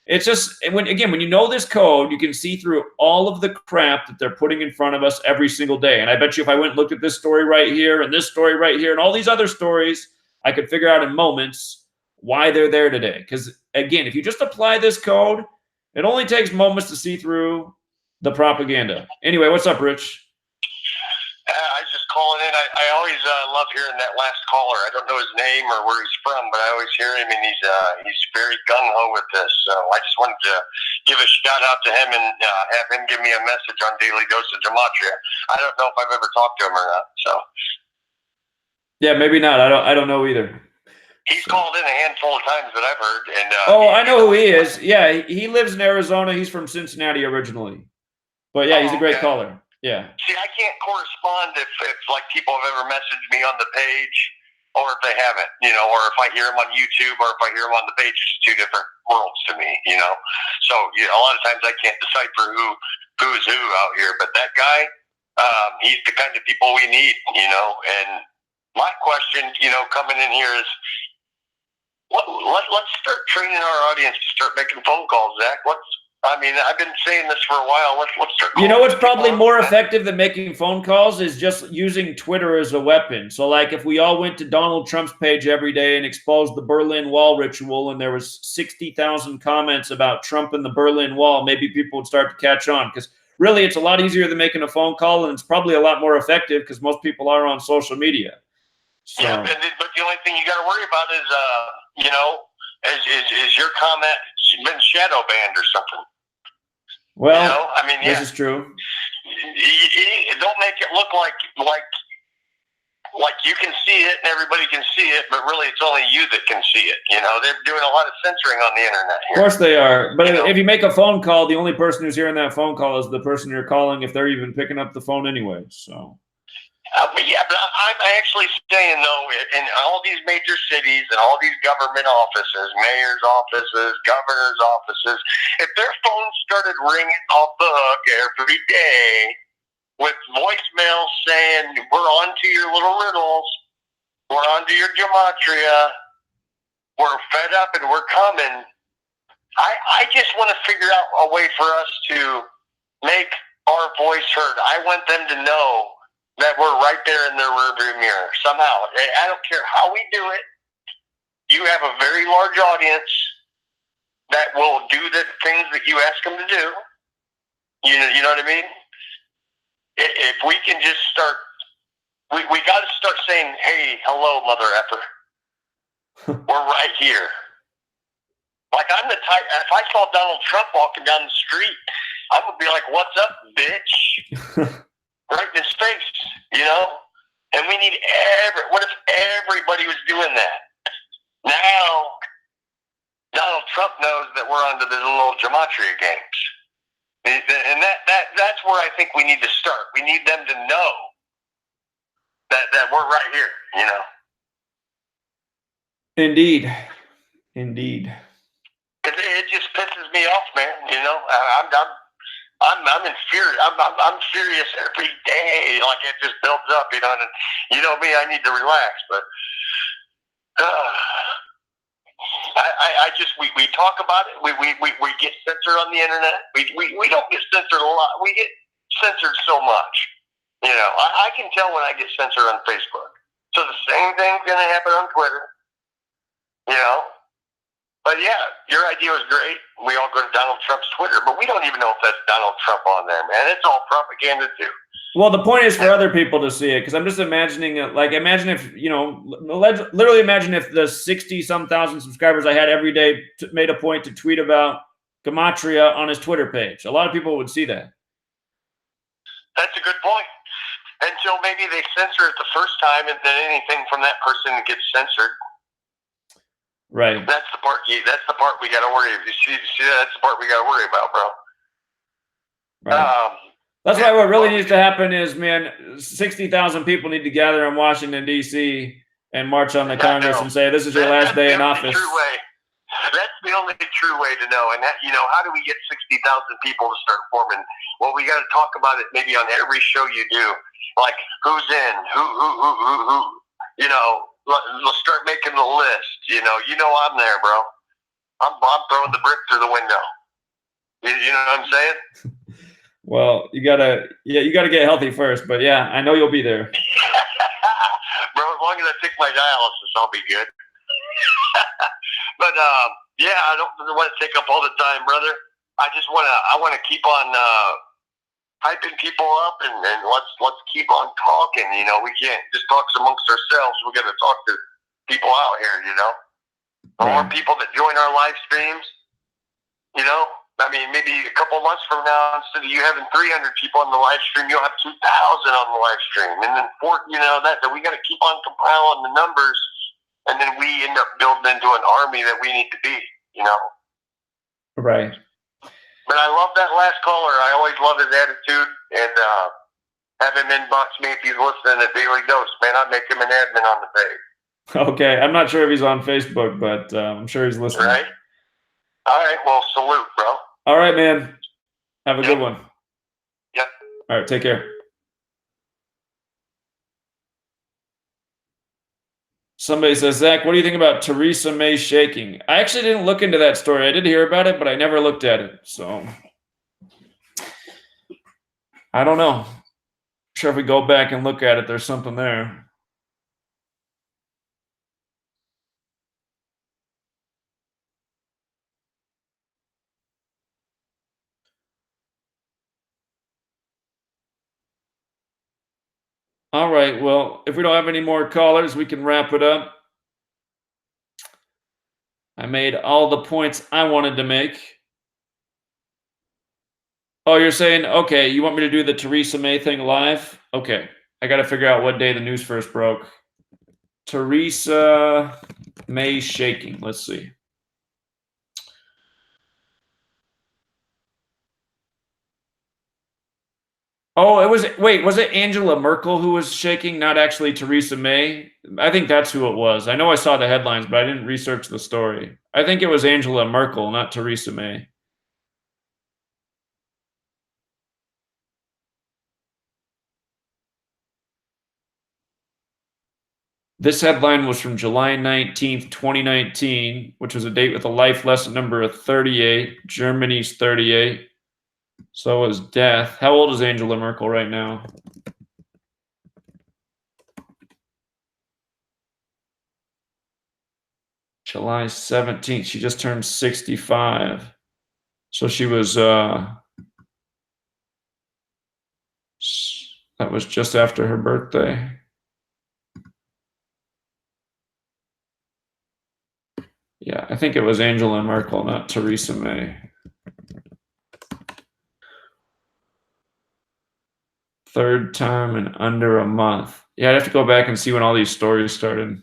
it's just, when you know this code, you can see through all of the crap that they're putting in front of us every single day. And I bet you if I went and looked at this story right here and this story right here and all these other stories, I could figure out in moments why they're there today. Because, again, if you just apply this code, it only takes moments to see through the propaganda. Anyway, what's up, Rich? I was just calling in. I always love hearing that last caller. I don't know his name or where he's from, but I always hear him, and he's very gung-ho with this. So I just wanted to give a shout-out to him and have him give me a message on Daily Dose of Gematria. I don't know if I've ever talked to him or not. So yeah, maybe not. I don't know either. He's called in a handful of times that I've heard. And I know who he is. Yeah, he lives in Arizona. He's from Cincinnati originally. But yeah, he's a great caller. Yeah. See, I can't correspond if like people have ever messaged me on the page or if they haven't, or if I hear them on YouTube or if I hear them on the page, it's two different worlds to me, So a lot of times I can't decipher who's who out here. But that guy, he's the kind of people we need, And my question, coming in here is, let's start training our audience to start making phone calls, Zach. I've been saying this for a while. Let's start. What's probably more effective than making phone calls is just using Twitter as a weapon. So, like, if we all went to Donald Trump's page every day and exposed the Berlin Wall ritual, and there was 60,000 comments about Trump and the Berlin Wall, maybe people would start to catch on. Because really, it's a lot easier than making a phone call, and it's probably a lot more effective because most people are on social media. So. Yeah, but the only thing you got to worry about is, is your comment been shadow banned or something? Well, this is true. Don't make it look like you can see it and everybody can see it, but really it's only you that can see it. They're doing a lot of censoring on the internet here. Of course they are. But if you make a phone call, the only person who's hearing that phone call is the person you're calling, if they're even picking up the phone anyway. So. But I'm actually saying, though, in all these major cities and all these government offices, mayor's offices, governor's offices, if their phones started ringing off the hook every day with voicemails saying, we're on to your little riddles, we're on to your gematria, we're fed up and we're coming, I just want to figure out a way for us to make our voice heard. I want them to know that we're right there in their rearview mirror somehow. I don't care how we do it. You have a very large audience that will do the things that you ask them to do. You know what I mean? If we can just start, we got to start saying, hey, hello, mother effer. We're right here. Like, I'm the type, if I saw Donald Trump walking down the street, I would be like, what's up, bitch? Right in his face, And we need what if everybody was doing that? Now, Donald Trump knows that we're onto the little gematria games. And that's where I think we need to start. We need them to know that we're right here, Indeed. Indeed. It just pisses me off, man. You know, I'm in fear. I'm furious every day. Like it just builds up, you know. And you know me, I need to relax, but I just we talk about it. We get censored on the internet. We don't get censored a lot. We get censored so much. You know, I can tell when I get censored on Facebook. So the same thing's gonna happen on Twitter. You know. But yeah, your idea was great. We all go to Donald Trump's Twitter, but we don't even know if that's Donald Trump on there, man. It's all propaganda too. Well, the point is for other people to see it, because I'm just imagining it. Like, imagine if, you know, literally imagine if the 60-some thousand subscribers I had every day made a point to tweet about Gematria on his Twitter page. A lot of people would see that. That's a good point. Until maybe they censor it the first time, and then anything from that person gets censored. Right. That's the part. That's the part we got to worry. That's the part we got to worry about, bro. Right. That's why what really needs to happen is, man, 60,000 people need to gather in Washington, D.C. and march on the Congress and say, this is your last day in office. That's the only true way to know. And that, you know, how do we get 60,000 people to start forming? Well, we got to talk about it maybe on every show you do. Like, who's in? Who? You know, let's start making the list. You know I'm there, bro. I'm throwing the brick through the window. You know what I'm saying? Well, you gotta get healthy first, but yeah, I know you'll be there. Bro, as long as I take my dialysis, I'll be good. But yeah, I don't want to take up all the time, brother. I want to keep on hyping people up, and let's keep on talking. You know, we can't just talk amongst ourselves. We got to talk to people out here. You know, the more people that join our live streams, you know. I mean, maybe a couple months from now, instead of you having 300 people on the live stream, you'll have 2,000 on the live stream, and then that we got to keep on compiling the numbers, and then we end up building into an army that we need to be. You know. Right. But I love that last caller. I always love his attitude, and have him inbox me if he's listening at Daily Dose. Man, I'd make him an admin on the page. Okay, I'm not sure if he's on Facebook, but I'm sure he's listening. Right. All right. Well, salute, bro. All right, man. Have a good one. Yep. All right, take care. Somebody says, Zach, what do you think about Theresa May shaking? I actually didn't look into that story. I did hear about it, but I never looked at it. So I don't know. I'm sure if we go back and look at it, there's something there. All right. Well, if we don't have any more callers, we can wrap it up. I made all the points I wanted to make. Oh, you're saying, okay, you want me to do the Theresa May thing live? Okay. I got to figure out what day the news first broke. Theresa May shaking. Let's see. Oh, was it Angela Merkel who was shaking, not actually Theresa May? I think that's who it was. I know I saw the headlines, but I didn't research the story. I think it was Angela Merkel, not Theresa May. This headline was from July 19th, 2019, which was a date with a life lesson number of 38. Germany's 38. So is death. How old is Angela Merkel right now? July 17th. She just turned 65. So she was, that was just after her birthday. Yeah, I think it was Angela Merkel, not Theresa May. Third time in under a month. Yeah, I'd have to go back and see when all these stories started.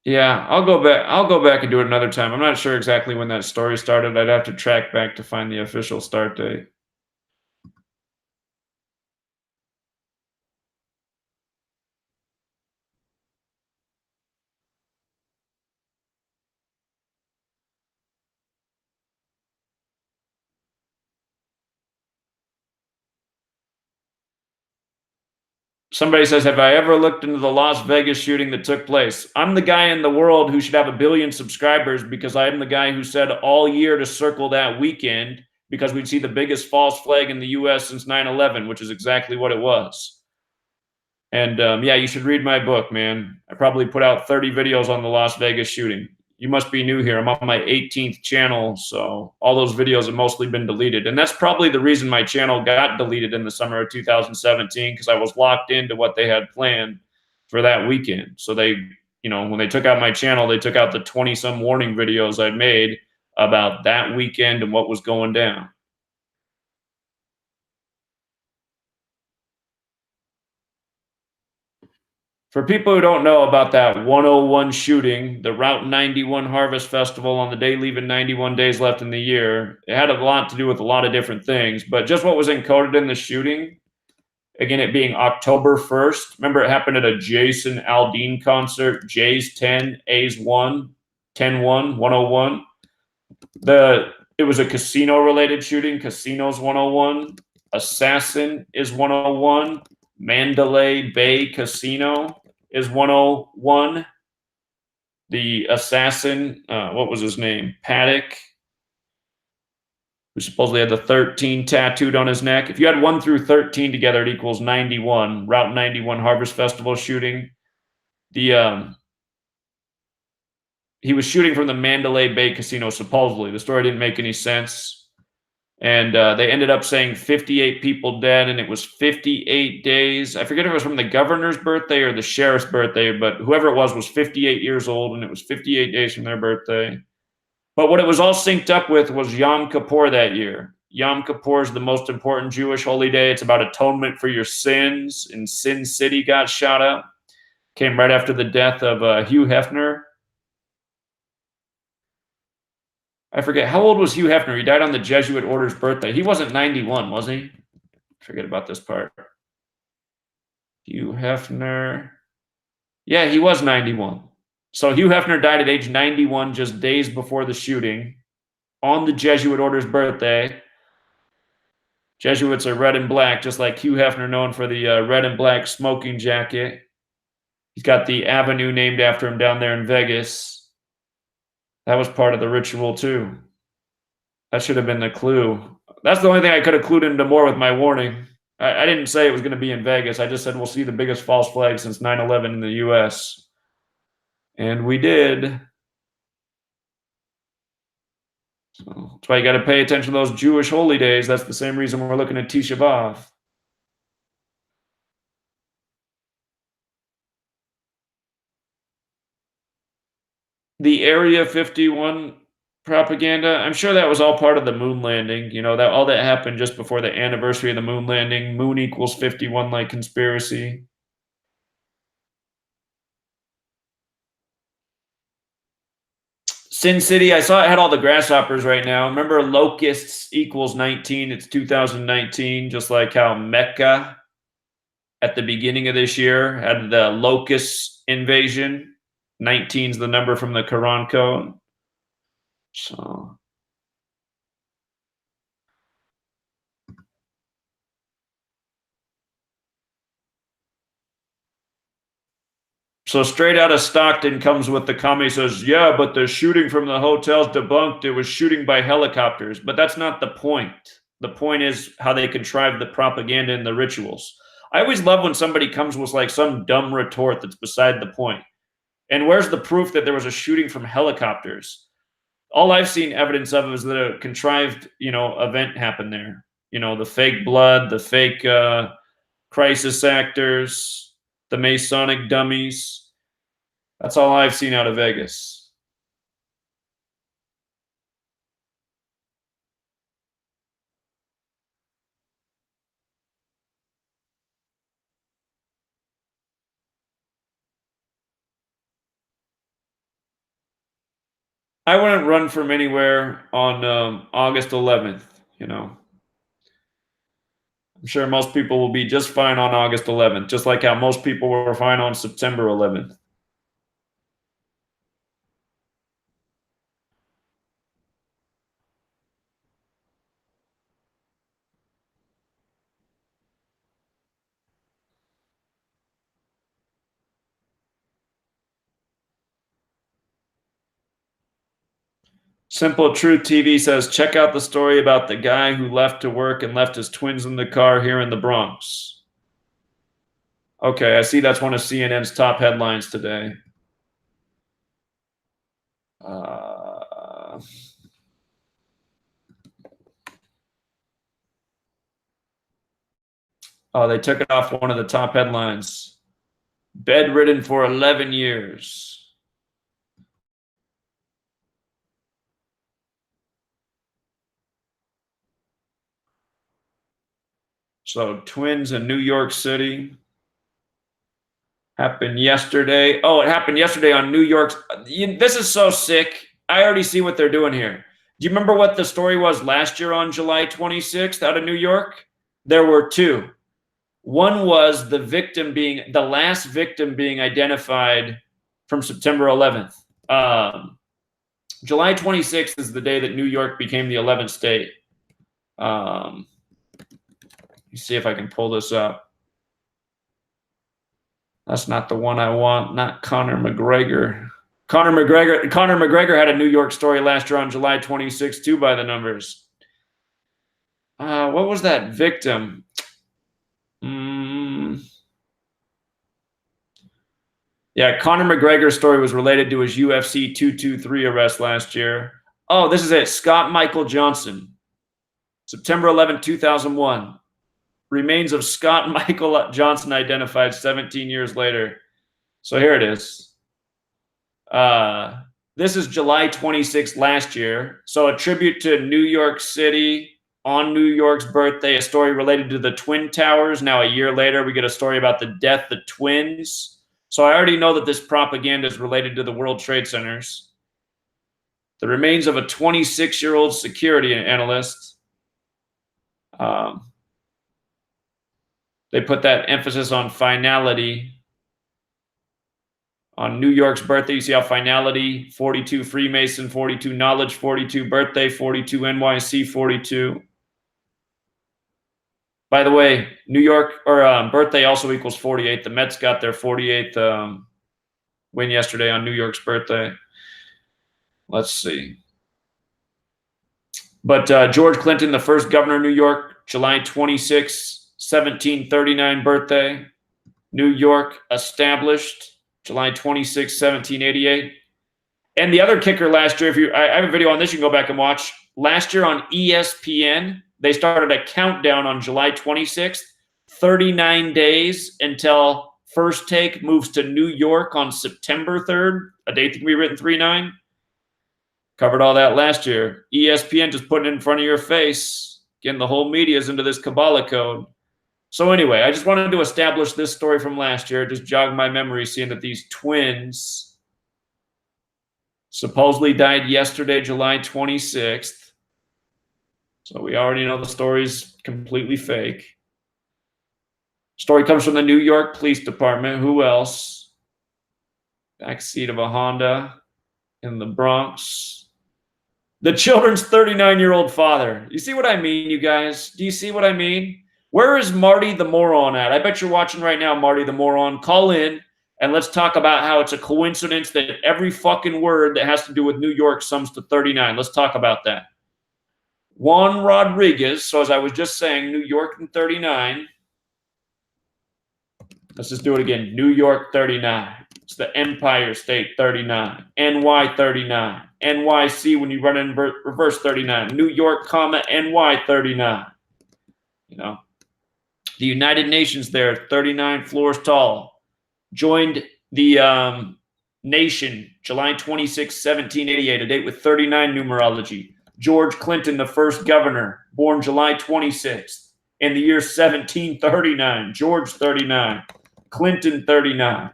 Yeah, I'll go back. I'll go back and do it another time. I'm not sure exactly when that story started. I'd have to track back to find the official start date. Somebody says, "Have I ever looked into the Las Vegas shooting that took place?" I'm the guy in the world who should have 1 billion subscribers because I am the guy who said all year to circle that weekend because we'd see the biggest false flag in the US since 9/11, which is exactly what it was. And yeah, you should read my book, man. I probably put out 30 videos on the Las Vegas shooting. You must be new here. I'm on my 18th channel, so all those videos have mostly been deleted. And that's probably the reason my channel got deleted in the summer of 2017, because I was locked into what they had planned for that weekend. So they, when they took out my channel, they took out the 20-some warning videos I'd made about that weekend and what was going down. For people who don't know about that 101 shooting, the Route 91 Harvest Festival on the day leaving 91 days left in the year, it had a lot to do with a lot of different things, but just what was encoded in the shooting, again, it being October 1st. Remember, it happened at a Jason Aldean concert, J's 10, A's 1, 10 1, 101. It was a casino related shooting, Casinos 101. Assassin is 101. Mandalay Bay Casino is 101. The assassin, what was his name? Paddock, who supposedly had the 13 tattooed on his neck. If you had 1 through 13 together, it equals 91. Route 91 Harvest Festival shooting. He was shooting from the Mandalay Bay Casino, supposedly. The story didn't make any sense. And they ended up saying 58 people dead, and it was 58 days. I forget if it was from the governor's birthday or the sheriff's birthday, but whoever it was 58 years old, and it was 58 days from their birthday. But what it was all synced up with was Yom Kippur that year. Yom Kippur is the most important Jewish holy day. It's about atonement for your sins, and Sin City got shot up. Came right after the death of Hugh Hefner. I forget, how old was Hugh Hefner? He died on the Jesuit order's birthday. He wasn't 91, was he? Forget about this part. Hugh Hefner. Yeah, he was 91. So Hugh Hefner died at age 91, just days before the shooting, on the Jesuit order's birthday. Jesuits are red and black, just like Hugh Hefner, known for the red and black smoking jacket. He's got the avenue named after him down there in Vegas. That was part of the ritual, too. That should have been the clue. That's the only thing I could have clued into more with my warning. I didn't say it was going to be in Vegas. I just said we'll see the biggest false flag since 9/11 in the U.S. And we did. So that's why you got to pay attention to those Jewish holy days. That's the same reason we're looking at Tisha B'Av. The Area 51 propaganda, I'm sure that was all part of the moon landing. That all that happened just before the anniversary of the moon landing. Moon equals 51 like conspiracy. Sin City, I saw it had all the grasshoppers right now. Remember, locusts equals 19. It's 2019, just like how Mecca at the beginning of this year had the locust invasion. 19 is the number from the Quran code. So straight out of Stockton comes with the comment. He says, yeah, but the shooting from the hotel's debunked. It was shooting by helicopters. But that's not the point. The point is how they contrive the propaganda and the rituals. I always love when somebody comes with like some dumb retort that's beside the point. And where's the proof that there was a shooting from helicopters? All I've seen evidence of is that a contrived, event happened there. The fake blood, the fake crisis actors, the Masonic dummies. That's all I've seen out of Vegas. I wouldn't run from anywhere on August 11th, you know. I'm sure most people will be just fine on August 11th, just like how most people were fine on September 11th. Simple Truth TV says, check out the story about the guy who left to work and left his twins in the car here in the Bronx. Okay, I see that's one of CNN's top headlines today. Oh, they took it off one of the top headlines. Bedridden for 11 years. So twins in New York City. Happened yesterday. Oh, it happened yesterday on New York's. This is so sick. I already see what they're doing here. Do you remember what the story was last year on July 26th out of New York? There were two. One was the last victim being identified from September 11th. July 26th is the day that New York became the 11th state. Let me see if I can pull this up. That's not the one I want. Not Conor McGregor. Conor McGregor had a New York story last year on July 26th too, by the numbers. What was that victim? Yeah, Conor McGregor's story was related to his UFC 223 arrest last year. Oh, this is it. Scott Michael Johnson. September 11, 2001. Remains of Scott Michael Johnson identified 17 years later. So here it is. This is July 26th last year. So a tribute to New York City on New York's birthday, a story related to the Twin Towers. Now a year later, we get a story about the death of twins. So I already know that this propaganda is related to the World Trade Centers. The remains of a 26-year-old security analyst. They put that emphasis on finality. On New York's birthday, you see how finality, 42 Freemason, 42 knowledge, 42 birthday, 42 NYC, 42. By the way, New York or birthday also equals 48. The Mets got their 48th win yesterday on New York's birthday. Let's see. But George Clinton, the first governor of New York, July 26, 1739 birthday. New York established July 26, 1788. And the other kicker last year, I have a video on this you can go back and watch. Last year on ESPN, they started a countdown on July 26th, 39 days until First Take moves to New York on September 3rd, a date that can be written 3/9. Covered all that last year. ESPN just putting it in front of your face, getting the whole media's into this Kabbalah code. So anyway, I just wanted to establish this story from last year. Just jogged my memory seeing that these twins supposedly died yesterday, July 26th. So we already know the story's completely fake. Story comes from the New York Police Department. Who else? Backseat of a Honda in the Bronx. The children's 39-year-old father. You see what I mean, you guys? Do you see what I mean? Where is Marty the moron at? I bet you're watching right now, Marty the moron. Call in and let's talk about how it's a coincidence that every fucking word that has to do with New York sums to 39. Let's talk about that. Juan Rodriguez. So as I was just saying, New York and 39. Let's just do it again. New York 39. It's the Empire State 39. NY 39. NYC when you run in reverse 39. New York, NY 39. You know. The United Nations there, 39 floors tall. Joined the nation July 26, 1788, a date with 39 numerology. George Clinton, the first governor, born July 26th. In the year 1739, George 39, Clinton 39.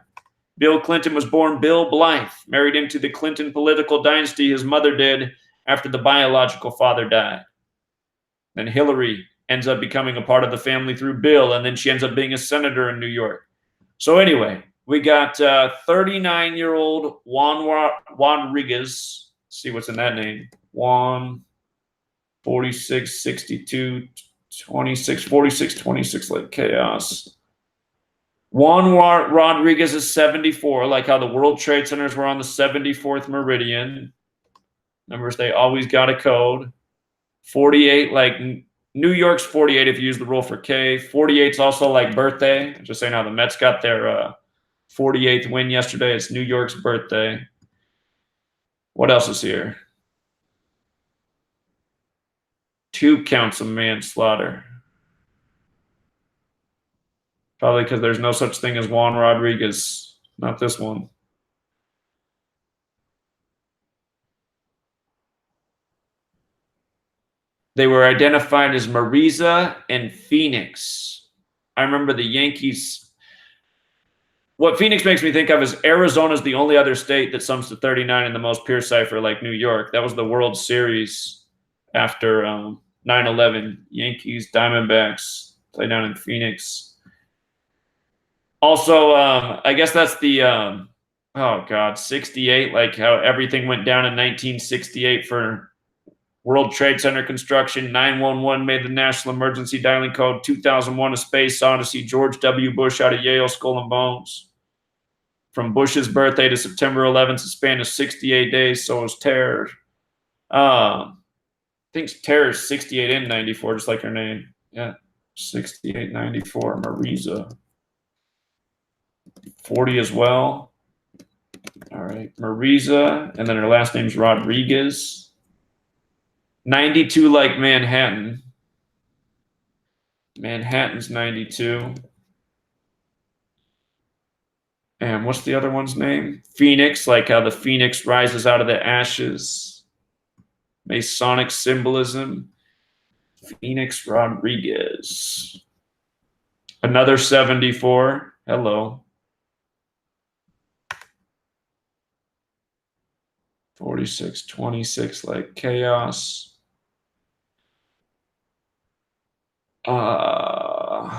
Bill Clinton was born Bill Blythe, married into the Clinton political dynasty his mother did after the biological father died. Then Hillary ends up becoming a part of the family through Bill, and then she ends up being a senator in New York. So anyway, we got 39-year-old Juan Rodriguez. See what's in that name. Juan, 46, 62, 26, 46, 26, like chaos. Juan Rodriguez is 74, like how the World Trade Centers were on the 74th meridian. Remember, they always got a code. 48, like New York's 48 if you use the rule for K. 48 is also like birthday. Just saying how the Mets got their 48th win yesterday. It's New York's birthday. What else is here? 2 counts of manslaughter. Probably because there's no such thing as Juan Rodriguez. Not this one. They were identified as Mariza and Phoenix. I remember the Yankees. What Phoenix makes me think of is Arizona's the only other state that sums to 39 in the most pure cipher, like New York. That was the World Series after 9/11. Yankees, Diamondbacks play down in Phoenix. Also, I guess that's the, oh God, 68, like how everything went down in 1968 for World Trade Center construction. 911 made the national emergency dialing code. 2001, A Space Odyssey. George W. Bush out of Yale, Skull and Bones. From Bush's birthday to September 11th, a span of 68 days, so was terror. I think terror is 68 and 94, just like her name. Yeah, 68, 94, Mariza. 40 as well. All right, Mariza, and then her last name's Rodriguez. 92 like Manhattan. Manhattan's 92. And what's the other one's name? Phoenix, like how the phoenix rises out of the ashes. Masonic symbolism. Phoenix Rodriguez. Another 74. Hello. 46, 26 like chaos. Juan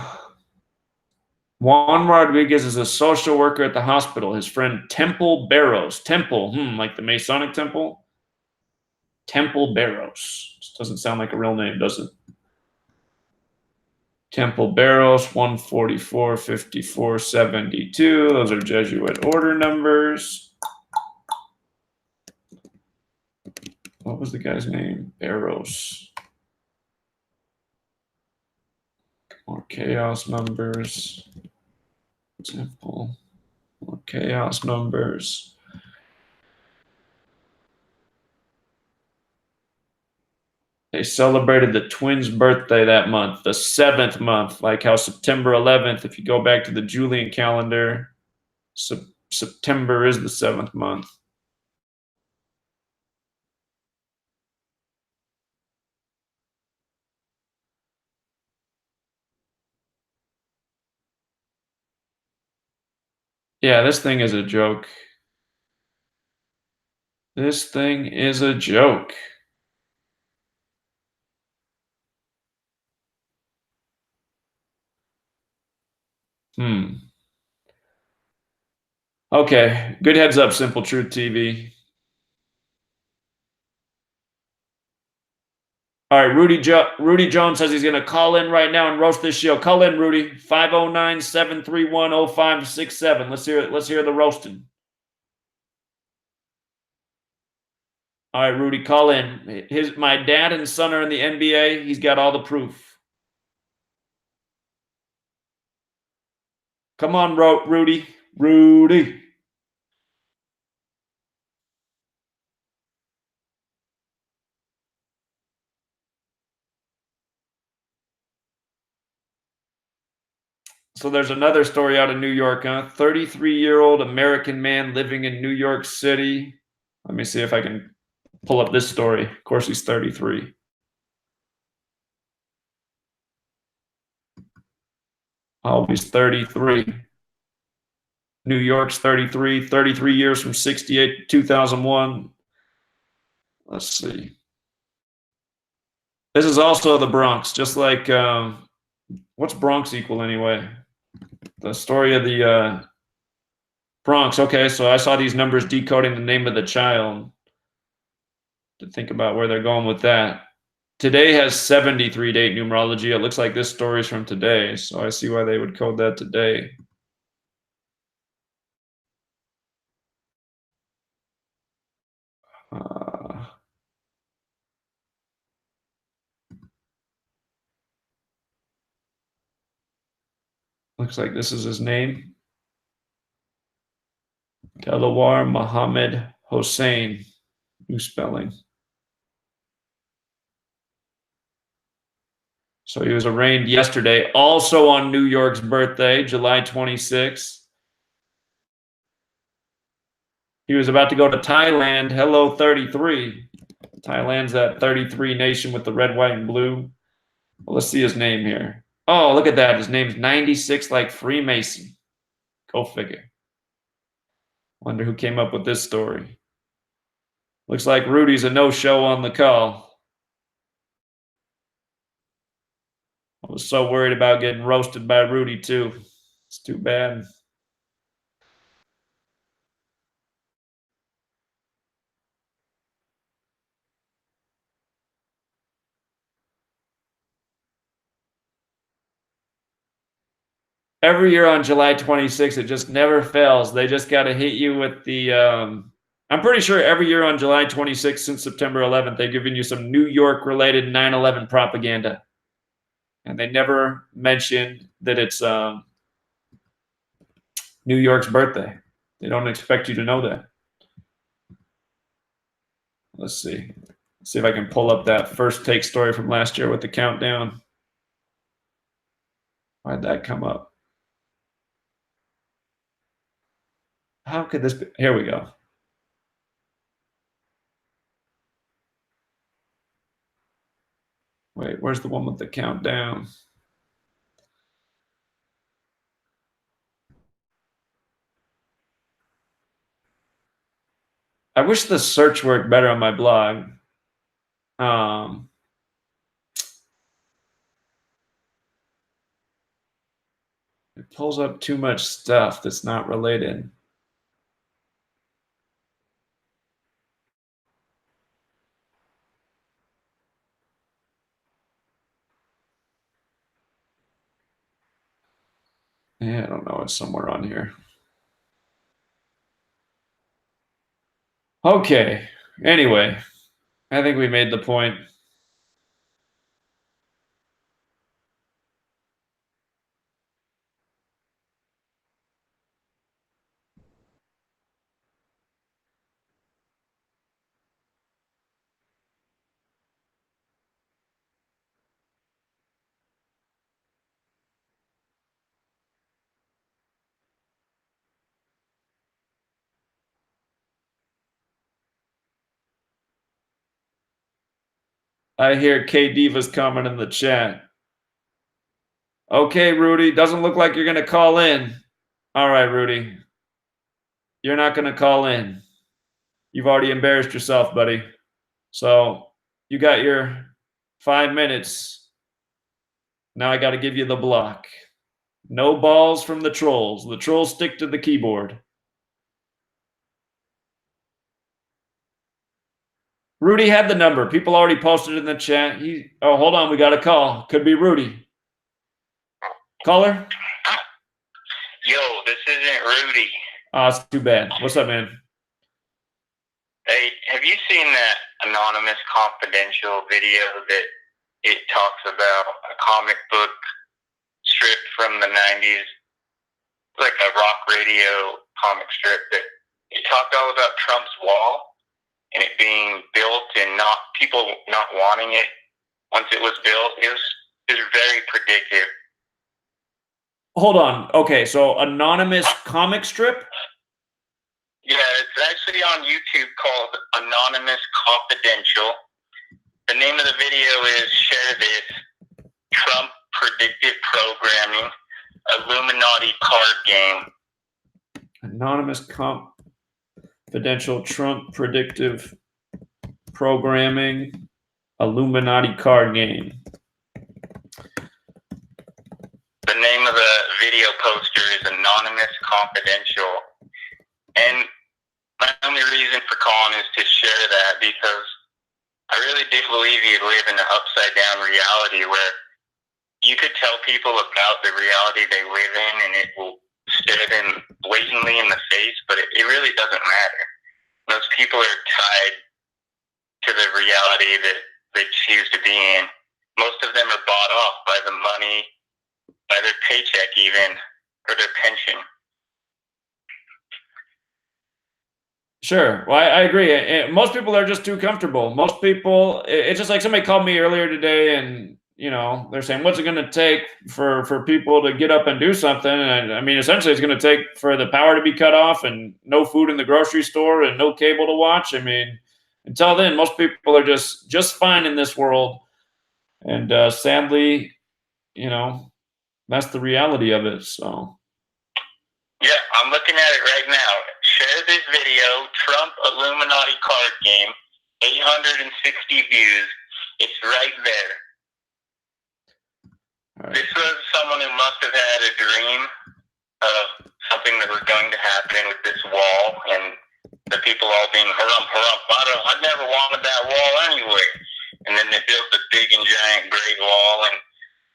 Rodriguez is a social worker at the hospital. His friend Temple Barrows. Temple, like the Masonic temple? Temple Barrows. This doesn't sound like a real name, does it? Temple Barrows, 144, 54, 72. Those are Jesuit order numbers. What was the guy's name? Barrows. More chaos numbers. Temple. More chaos numbers. They celebrated the twins' birthday that month, the 7th month, like how September 11th, if you go back to the Julian calendar, September is the 7th month. Yeah, this thing is a joke. This thing is a joke. Okay, good heads up, Simple Truth TV. All right, Rudy Jones says he's going to call in right now and roast this show. Call in, Rudy. 509-731-0567. Let's hear the roasting. All right, Rudy, call in. My dad and son are in the NBA. He's got all the proof. Come on, Rudy. Rudy. So there's another story out of New York, huh? 33-year-old American man living in New York City. Let me see if I can pull up this story. Of course, he's 33. Oh, he's 33. New York's 33, 33 years from 68 to 2001. Let's see. This is also the Bronx, just like, what's Bronx equal anyway? The story of the Bronx. Okay, so I saw these numbers decoding the name of the child to think about where they're going with that. Today has 73 date numerology. It looks like this story's from today, so I see why they would code that today. Looks like this is his name. Delawar Muhammad Hossein. New spelling. So he was arraigned yesterday, also on New York's birthday, July 26th. He was about to go to Thailand. Hello, 33. Thailand's that 33 nation with the red, white, and blue. Well, let's see his name here. Oh, look at that. His name's 96 like Freemason. Go figure. Wonder who came up with this story. Looks like Rudy's a no-show on the call. I was so worried about getting roasted by Rudy, too. It's too bad. Every year on July 26th, it just never fails. They just got to hit you with the, I'm pretty sure every year on July 26th since September 11th, they've given you some New York-related 9/11 propaganda. And they never mentioned that it's New York's birthday. They don't expect you to know that. Let's see. Let's see if I can pull up that first take story from last year with the countdown. Why'd that come up? How could this be? Here we go. Wait, where's the one with the countdown? I wish the search worked better on my blog. It pulls up too much stuff that's not related. Yeah, I don't know. It's somewhere on here. Okay. Anyway, I think we made the point. I hear K Diva's comment in the chat. Okay, Rudy, doesn't look like you're going to call in. All right, Rudy. You're not going to call in. You've already embarrassed yourself, buddy. So you got your 5 minutes. Now I got to give you the block. No balls from the trolls. The trolls stick to the keyboard. Rudy had the number. People already posted it in the chat. Oh, hold on. We got a call. Could be Rudy. Caller? Yo, this isn't Rudy. Oh, it's too bad. What's up, man? Hey, have you seen that anonymous confidential video that it talks about a comic book strip from the 90s, like a rock radio comic strip that it talked all about Trump's wall and it being built and not people not wanting it once it was built? It was very predictive. Hold on. Okay, so anonymous comic strip? Yeah, it's actually on YouTube called Anonymous Confidential. The name of the video is Share This, Trump Predictive Programming, Illuminati Card Game. Anonymous confidential Trump predictive programming Illuminati card game. The name of the video poster is Anonymous Confidential. And my only reason for calling is to share that because I really do believe you live in an upside down reality where you could tell people about the reality they live in and it will stare them blatantly in the face, but it really doesn't matter. Those people are tied to the reality that they choose to be in. Most of them are bought off by the money, by their paycheck even, or their pension. Sure. Well, I agree. Most people are just too comfortable. Most people, it's just like somebody called me earlier today and, you know, they're saying, what's it going to take for people to get up and do something? And I mean, essentially, it's going to take for the power to be cut off and no food in the grocery store and no cable to watch. I mean, until then, most people are just fine in this world. And sadly, you know, that's the reality of it. So. Yeah, I'm looking at it right now. Share this video, Trump Illuminati card game, 860 views. It's right there. Right. This was someone who must have had a dream of something that was going to happen with this wall and the people all being harump, harump. I never wanted that wall anyway. And then they built a big and giant Great Wall and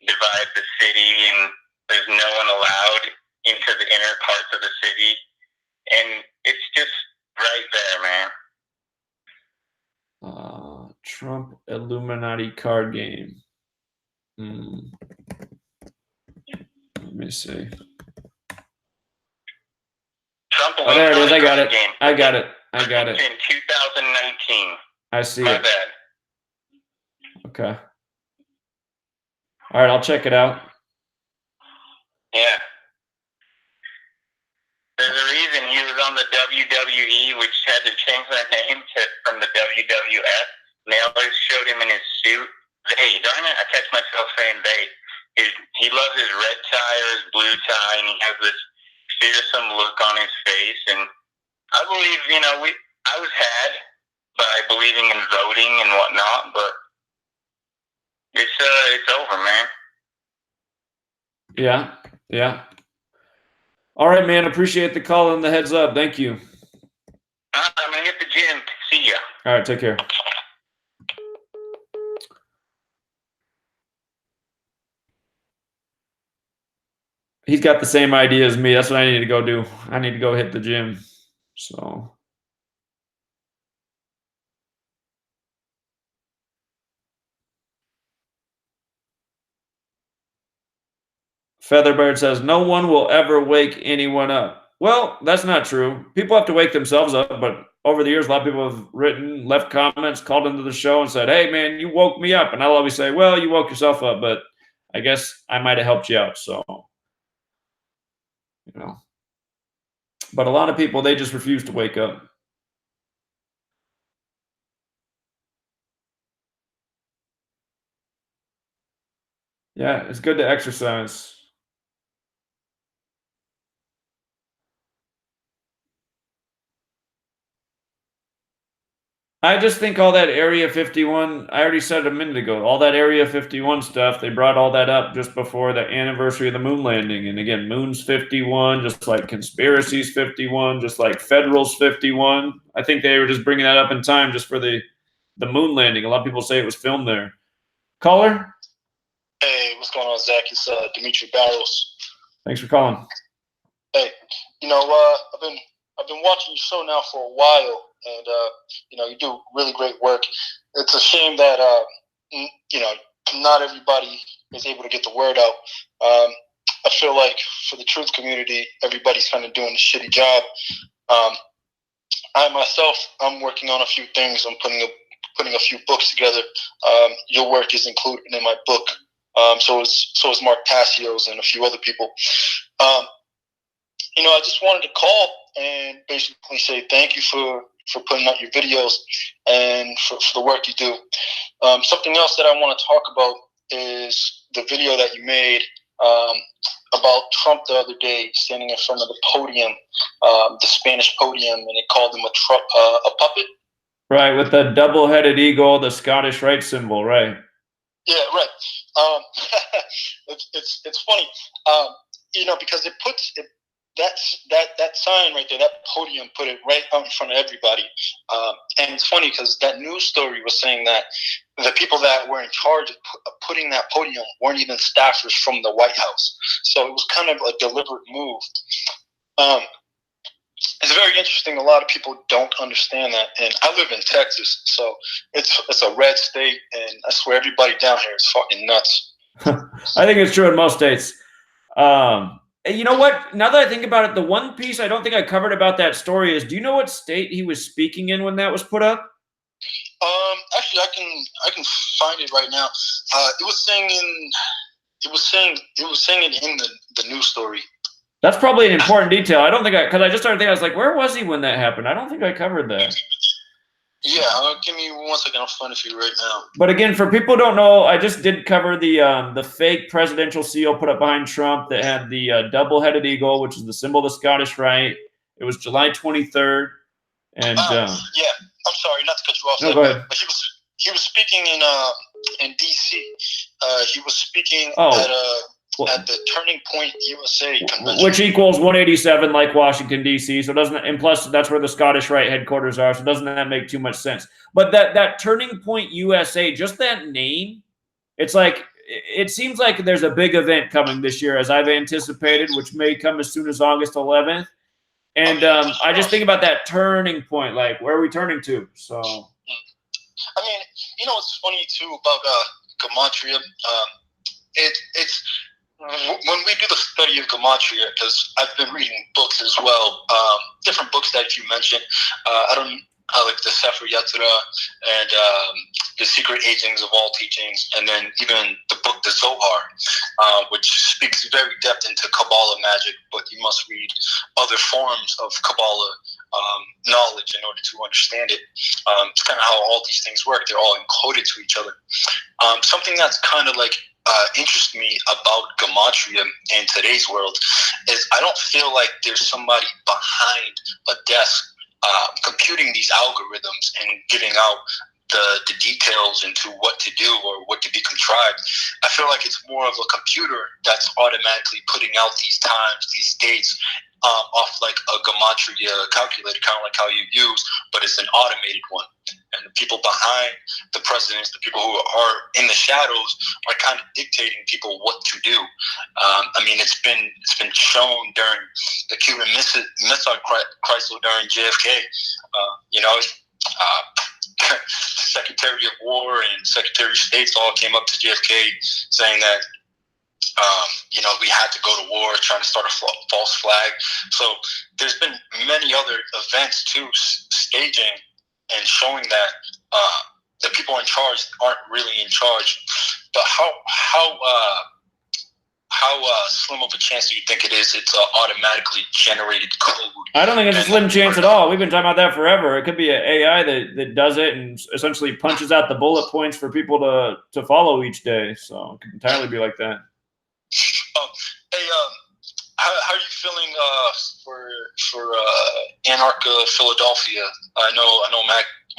divide the city, and there's no one allowed into the inner parts of the city. And it's just right there, man. Trump Illuminati card game. Let me see. Trump oh, there it is. I got it. Game. I got it. I got it. In 2019. I see My it. bad. Okay. All right, I'll check it out. Yeah. There's a reason he was on the WWE, which had to change their name from the WWF. They always showed him in his suit. They, darn it, I catch myself saying they. He loves his red tie or his blue tie, and he has this fearsome look on his face. And I believe, you know, I was had by believing in voting and whatnot, but it's over, man. Yeah, yeah. All right, man. Appreciate the call and the heads up. Thank you. I'm gonna hit the gym. See ya. All right, take care. He's got the same idea as me. That's what I need to go do. I need to go hit the gym. So. Featherbird says, no one will ever wake anyone up. Well, that's not true. People have to wake themselves up, but over the years, a lot of people have written, left comments, called into the show and said, hey, man, you woke me up. And I'll always say, well, you woke yourself up, but I guess I might have helped you out. So, you know. But a lot of people, they just refuse to wake up. Yeah, it's good to exercise. I just think all that Area 51, I already said a minute ago, all that Area 51 stuff, they brought all that up just before the anniversary of the moon landing. And again, moon's 51, just like conspiracy's 51, just like federal's 51. I think they were just bringing that up in time just for the moon landing. A lot of people say it was filmed there. Caller? Hey, what's going on, Zach? It's Gematria Barrows. Thanks for calling. Hey, you know, I've been watching your show now for a while, and you know, you do really great work. It's a shame that you know, not everybody is able to get the word out. I feel like for the truth community, everybody's kind of doing a shitty job. I myself, I'm working on a few things. I'm putting a few books together. Your work is included in my book. So is Mark Passio's and a few other people. You know, I just wanted to call and basically say thank you for putting out your videos and for the work you do. Something else that I want to talk about is the video that you made about about Trump the other day standing in front of the podium, the Spanish podium, and it called him a puppet. Right, with the double-headed eagle, the Scottish Rite symbol, right? Yeah, right. It's funny, because it puts that sign right there, that podium, put it right out in front of everybody. And it's funny because that news story was saying that the people that were in charge of putting that podium weren't even staffers from the White House. So it was kind of a deliberate move. It's very interesting. A lot of people don't understand that. And I live in Texas, so it's a red state, and I swear everybody down here is fucking nuts. I think it's true in most states. You know what? Now that I think about it, the one piece I don't think I covered about that story is, do you know what state he was speaking in when that was put up? Actually, I can find it right now. It was saying it in the news story. That's probably an important detail. I don't think because I just started thinking, I was like, where was he when that happened? I don't think I covered that. Yeah, give me 1 second. I'll find it for you right now. But again, for people who don't know, I just did cover the fake presidential seal put up behind Trump that had the double-headed eagle, which is the symbol of the Scottish Rite. It was July 23rd, and yeah, I'm sorry, not to cut you off. No, go ahead. But he was speaking in D.C. He was speaking at the Turning Point USA convention, which equals 187 like Washington, D.C. So doesn't, and plus that's where the Scottish Rite headquarters are. So doesn't that make too much sense? But that Turning Point USA, just that name, it's like, it seems like there's a big event coming this year, as I've anticipated, which may come as soon as August 11th. And I just think about that turning point, like, where are we turning to? So, I mean, what's funny too about Gematria? It's when we do the study of Gematria, because I've been reading books as well, different books that you mentioned. Like the Sefer Yetzirah and the Secret Agings of All Teachings, and then even the book The Zohar, which speaks very depth into Kabbalah magic, but you must read other forms of Kabbalah knowledge in order to understand it. It's kind of how all these things work. They're all encoded to each other. Something that's kind of like interests me about Gematria in today's world is I don't feel like there's somebody behind a desk computing these algorithms and giving out the details into what to do or what to be contrived. I feel like it's more of a computer that's automatically putting out these times, these dates, off like a Gematria calculator, kind of like how you use, but it's an automated one. And the people behind the presidents, the people who are in the shadows, are kind of dictating people what to do. I mean, it's been shown during the Cuban Missile Crisis during JFK. Secretary of War and Secretary of States all came up to JFK saying that we had to go to war, trying to start a false flag. So there's been many other events too, staging and showing that the people in charge aren't really in charge. But how slim of a chance do you think it is? It's automatically generated code. I don't think it's a slim chance at all. We've been talking about that forever. It could be an AI that does it and essentially punches out the bullet points for people to follow each day. So it could entirely be like that. How are you feeling for Anarcha Philadelphia? I know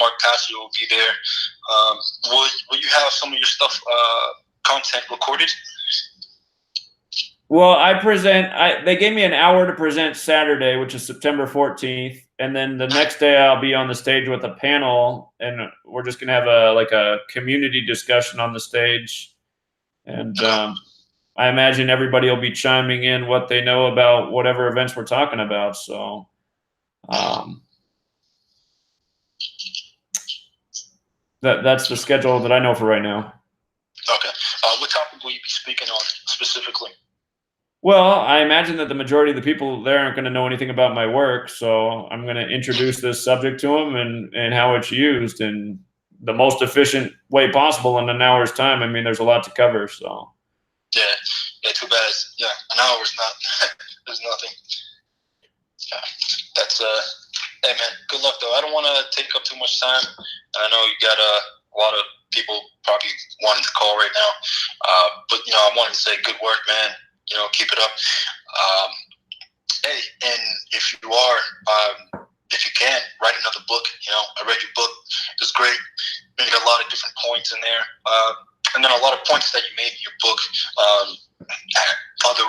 Mark Passio will be there. Will you have some of your stuff content recorded? Well, they gave me an hour to present Saturday, which is September 14th. And then the next day I'll be on the stage with a panel, and we're just going to have a community discussion on the stage. And I imagine everybody will be chiming in what they know about whatever events we're talking about. So that's the schedule that I know for right now. Okay. What topic will you be speaking on specifically? Well, I imagine that the majority of the people there aren't going to know anything about my work, so I'm going to introduce this subject to them and how it's used in the most efficient way possible in an hour's time. I mean, there's a lot to cover, so. Yeah, too bad. An hour is not, there's nothing. Yeah, that's, hey man, good luck though. I don't want to take up too much time. I know you got a lot of people probably wanting to call right now, but I wanted to say good work, man. keep it up. Hey, and if you can, write another book. I read your book. It was great. Made a lot of different points in there. And then a lot of points that you made in your book, other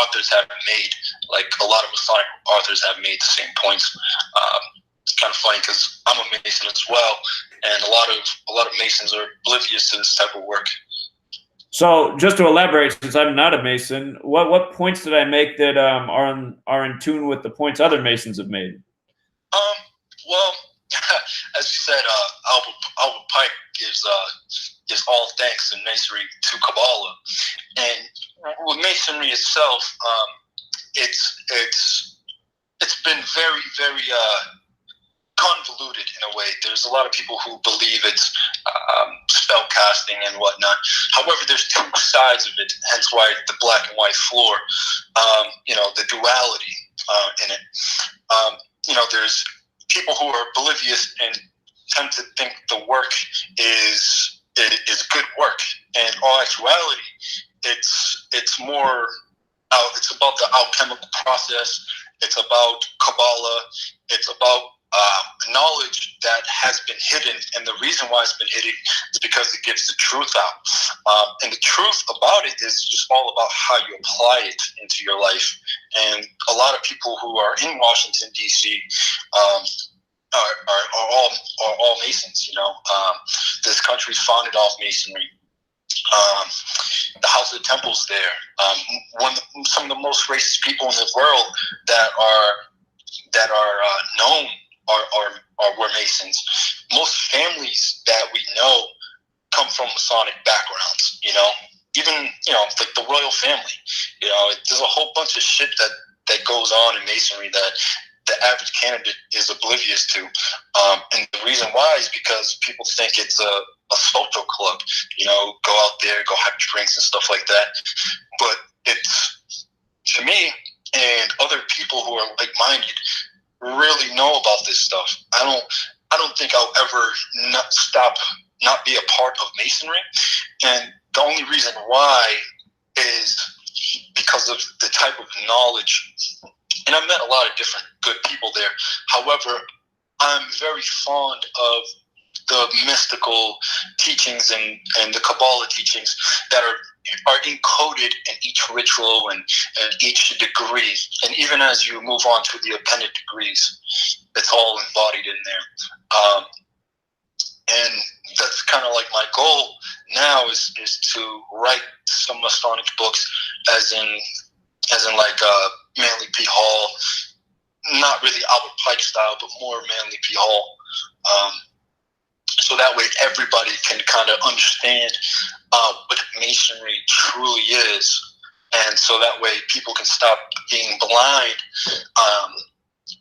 authors have made. Like a lot of Masonic authors have made the same points. It's kind of funny because I'm a Mason as well, and a lot of Masons are oblivious to this type of work. So, just to elaborate, since I'm not a Mason, what points did I make that are in tune with the points other Masons have made? Well, as you said, Albert Pike gives all thanks in Masonry to Kabbalah, and with Masonry itself, it's been very, very convoluted in a way. There's a lot of people who believe it's spell casting and whatnot. However, there's two sides of it, hence why the black and white floor, the duality in it. There's people who are oblivious and tend to think the work is good work. And in all actuality, it's more, it's about the alchemical process. It's about Kabbalah. It's about knowledge that has been hidden, and the reason why it's been hidden is because it gives the truth out. And the truth about it is just all about how you apply it into your life. And a lot of people who are in Washington D.C. are all Masons. This country is founded off Masonry. The House of the Temple's there. Some of the most racist people in the world that are known were Masons. Most families that we know come from Masonic backgrounds. Even like the royal family. There's a whole bunch of shit that goes on in Masonry that the average candidate is oblivious to. And the reason why is because people think it's a social club. Go out there, go have drinks and stuff like that. But it's, to me and other people who are like-minded, really know about this stuff. I don't think I'll ever not be a part of Masonry, and the only reason why is because of the type of knowledge. And I've met a lot of different good people there. However, I'm very fond of the mystical teachings and the Kabbalah teachings that are encoded in each ritual and each degree. And even as you move on to the appended degrees, it's all embodied in there. And that's kind of like my goal now is to write some Masonic books, as in like Manly P. Hall, not really Albert Pike style, but more Manly P. Hall. So that way everybody can kind of understand what Masonry truly is. And so that way people can stop being blind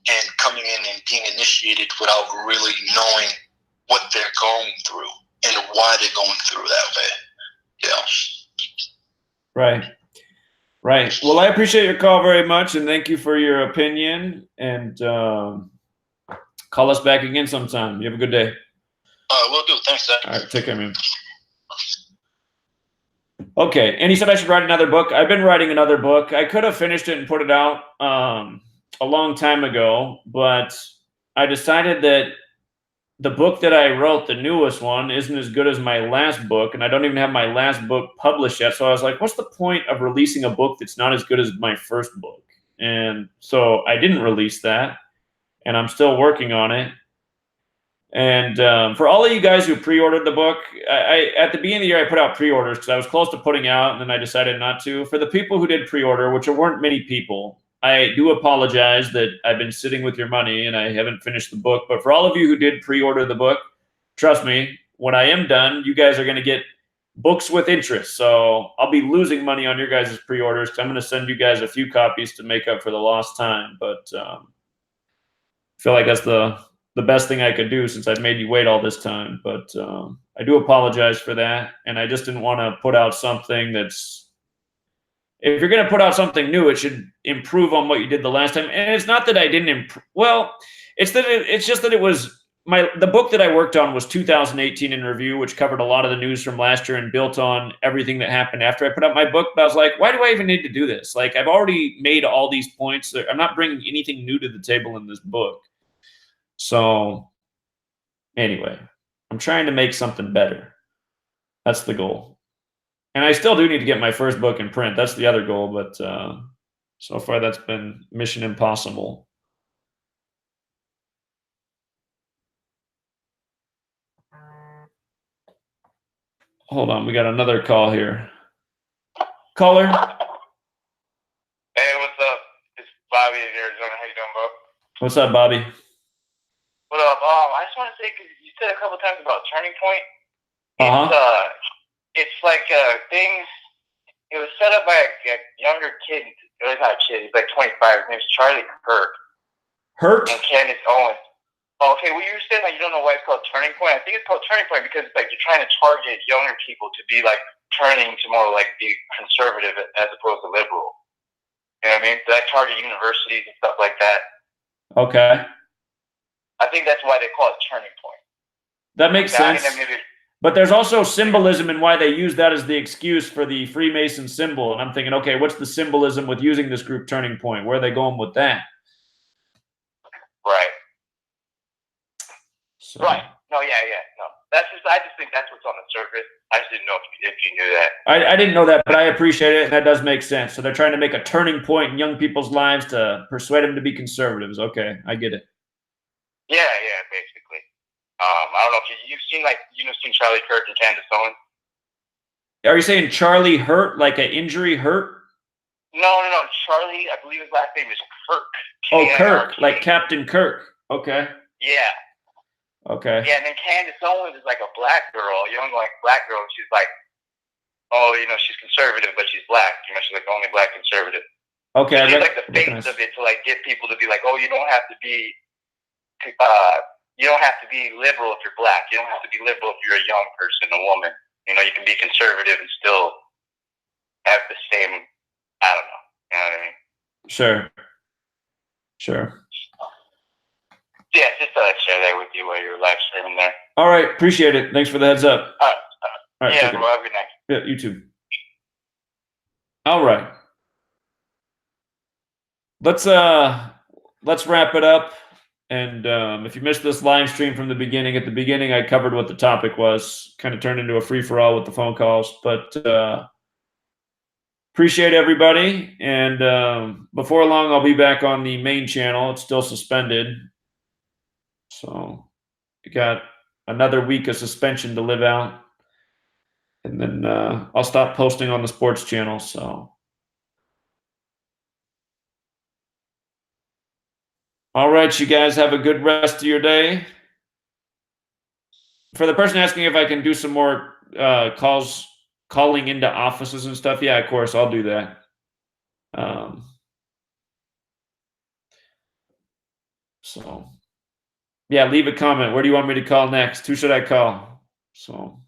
and coming in and being initiated without really knowing what they're going through and why they're going through that way. Right. Well, I appreciate your call very much, and thank you for your opinion. And call us back again sometime. You have a good day. Will do. Thanks, Zach. All right, take care, man. Okay, and he said I should write another book. I've been writing another book. I could have finished it and put it out a long time ago, but I decided that the book that I wrote, the newest one, isn't as good as my last book, and I don't even have my last book published yet. So I was like, what's the point of releasing a book that's not as good as my first book? And so I didn't release that, and I'm still working on it. And for all of you guys who pre-ordered the book, I at the beginning of the year, I put out pre-orders because I was close to putting out, and then I decided not to. For the people who did pre-order, which weren't many people, I do apologize that I've been sitting with your money and I haven't finished the book. But for all of you who did pre-order the book, trust me, when I am done, you guys are going to get books with interest. So I'll be losing money on your guys' pre-orders because I'm going to send you guys a few copies to make up for the lost time. But I feel like that's the best thing I could do since I've made you wait all this time. But I do apologize for that. And I just didn't want to put out something that's, if you're going to put out something new, it should improve on what you did the last time. And it's not that I didn't improve. Well, it's just that it was the book that I worked on was 2018 in review, which covered a lot of the news from last year and built on everything that happened after I put up my book. But I was like, why do I even need to do this? Like, I've already made all these points. I'm not bringing anything new to the table in this book. So anyway, I'm trying to make something better. That's the goal. And I still do need to get my first book in print. That's the other goal. But so far, that's been mission impossible. Hold on, we got another call here. Caller. Hey, what's up? It's Bobby in Arizona. How you doing, bro? What's up, Bobby? What up? I just want to say, because you said a couple times about Turning Point. It's like a thing. It was set up by a younger kid. Well, he's not a kid. He's like 25. His name's Charlie Hurt. Hurt? And Candace Owens. Oh, okay, well, you were saying that you don't know why it's called Turning Point. I think it's called Turning Point because it's like you're trying to target younger people to be like turning to more like be conservative as opposed to liberal. You know what I mean? That target universities and stuff like that. Okay. I think that's why they call it Turning Point. That makes sense. But there's also symbolism in why they use that as the excuse for the Freemason symbol. And I'm thinking, okay, what's the symbolism with using this group Turning Point? Where are they going with that? Right. So. Right. No, yeah. No. I just think that's what's on the surface. I just didn't know if you knew that. I didn't know that, but I appreciate it, and that does make sense. So they're trying to make a turning point in young people's lives to persuade them to be conservatives. Okay, I get it. Yeah, basically. I don't know if you've seen Charlie Kirk and Candace Owens. Are you saying Charlie Hurt, like an injury hurt? No. Charlie, I believe his last name is Kirk. Oh, Kirk, like Captain Kirk. Okay. Yeah. Okay. Yeah, and then Candace Owens is like a black girl, a young black girl. She's like, she's conservative, but she's black. She's like the only black conservative. Okay. She's like the face of it to like get people to be like, oh, you don't have to be liberal if you're black. You don't have to be liberal if you're a young person, a woman. You can be conservative and still have the same, I don't know. You know what I mean? Sure. Yeah, just thought I'd share that with you while you're live streaming there. All right. Appreciate it. Thanks for the heads up. All right. Yeah, well, have a good night. Yeah, you too. All right. Let's wrap it up. And if you missed this live stream from the beginning, at the beginning I covered what the topic was, kind of turned into a free-for-all with the phone calls. But appreciate everybody. And before long, I'll be back on the main channel. It's still suspended. So we got another week of suspension to live out. And then I'll stop posting on the sports channel. So, all right, you guys have a good rest of your day. For the person asking if I can do some more calling into offices and stuff, yeah, of course, I'll do that. So, yeah, leave a comment. Where do you want me to call next? Who should I call? So,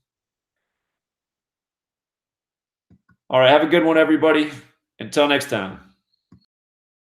all right, have a good one, everybody. Until next time.